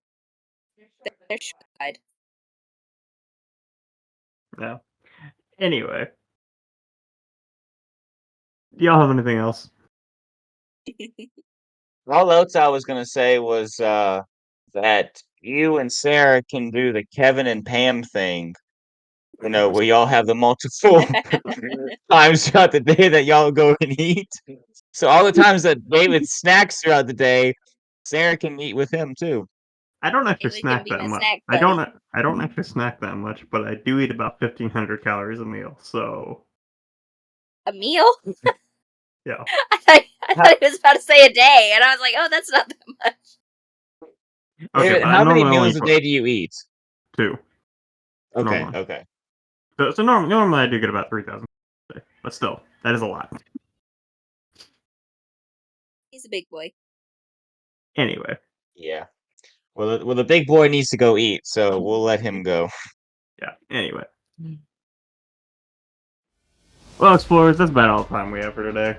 short. Yeah. Anyway, do y'all have anything else? All else I was gonna say was that you and Sarah can do the Kevin and Pam thing. You know, where y'all have the multiple times throughout the day that y'all go and eat. So all the times that David snacks throughout the day, Sarah can eat with him too. I don't actually David can snack be that my much. snack I buddy. don't actually snack that much, but I do eat about 1,500 calories a meal. So A meal? yeah. I thought he was about to say a day, and I was like, oh, that's not that much. Okay, David, but I how many normally only meals a put day do you eat? 2. Okay, Normally. okay. So normally I do get about 3,000 a day, but still, that is a lot. He's a big boy. Anyway, Yeah. Well, the big boy needs to go eat, so we'll let him go. yeah. Anyway. Well, explorers, that's about all the time we have for today.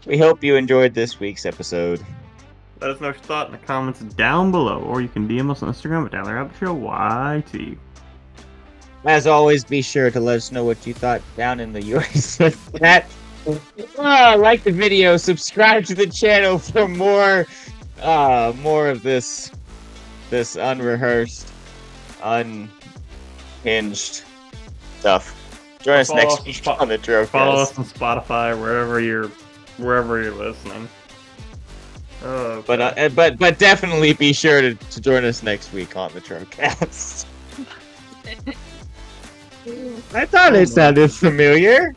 We hope you enjoyed this week's episode. Let us know your thought in the comments down below, or you can DM us on Instagram at DownTheRabbitShowYT. As always, be sure to let us know what you thought down in the US chat. Like the video, subscribe to the channel for more of this unrehearsed, unhinged stuff. Join us Follow next us week on on the Follow us Drocast. on Spotify, wherever you're listening. Oh, But definitely be sure to join us next week on the Drocast. I thought Oh it my sounded familiar.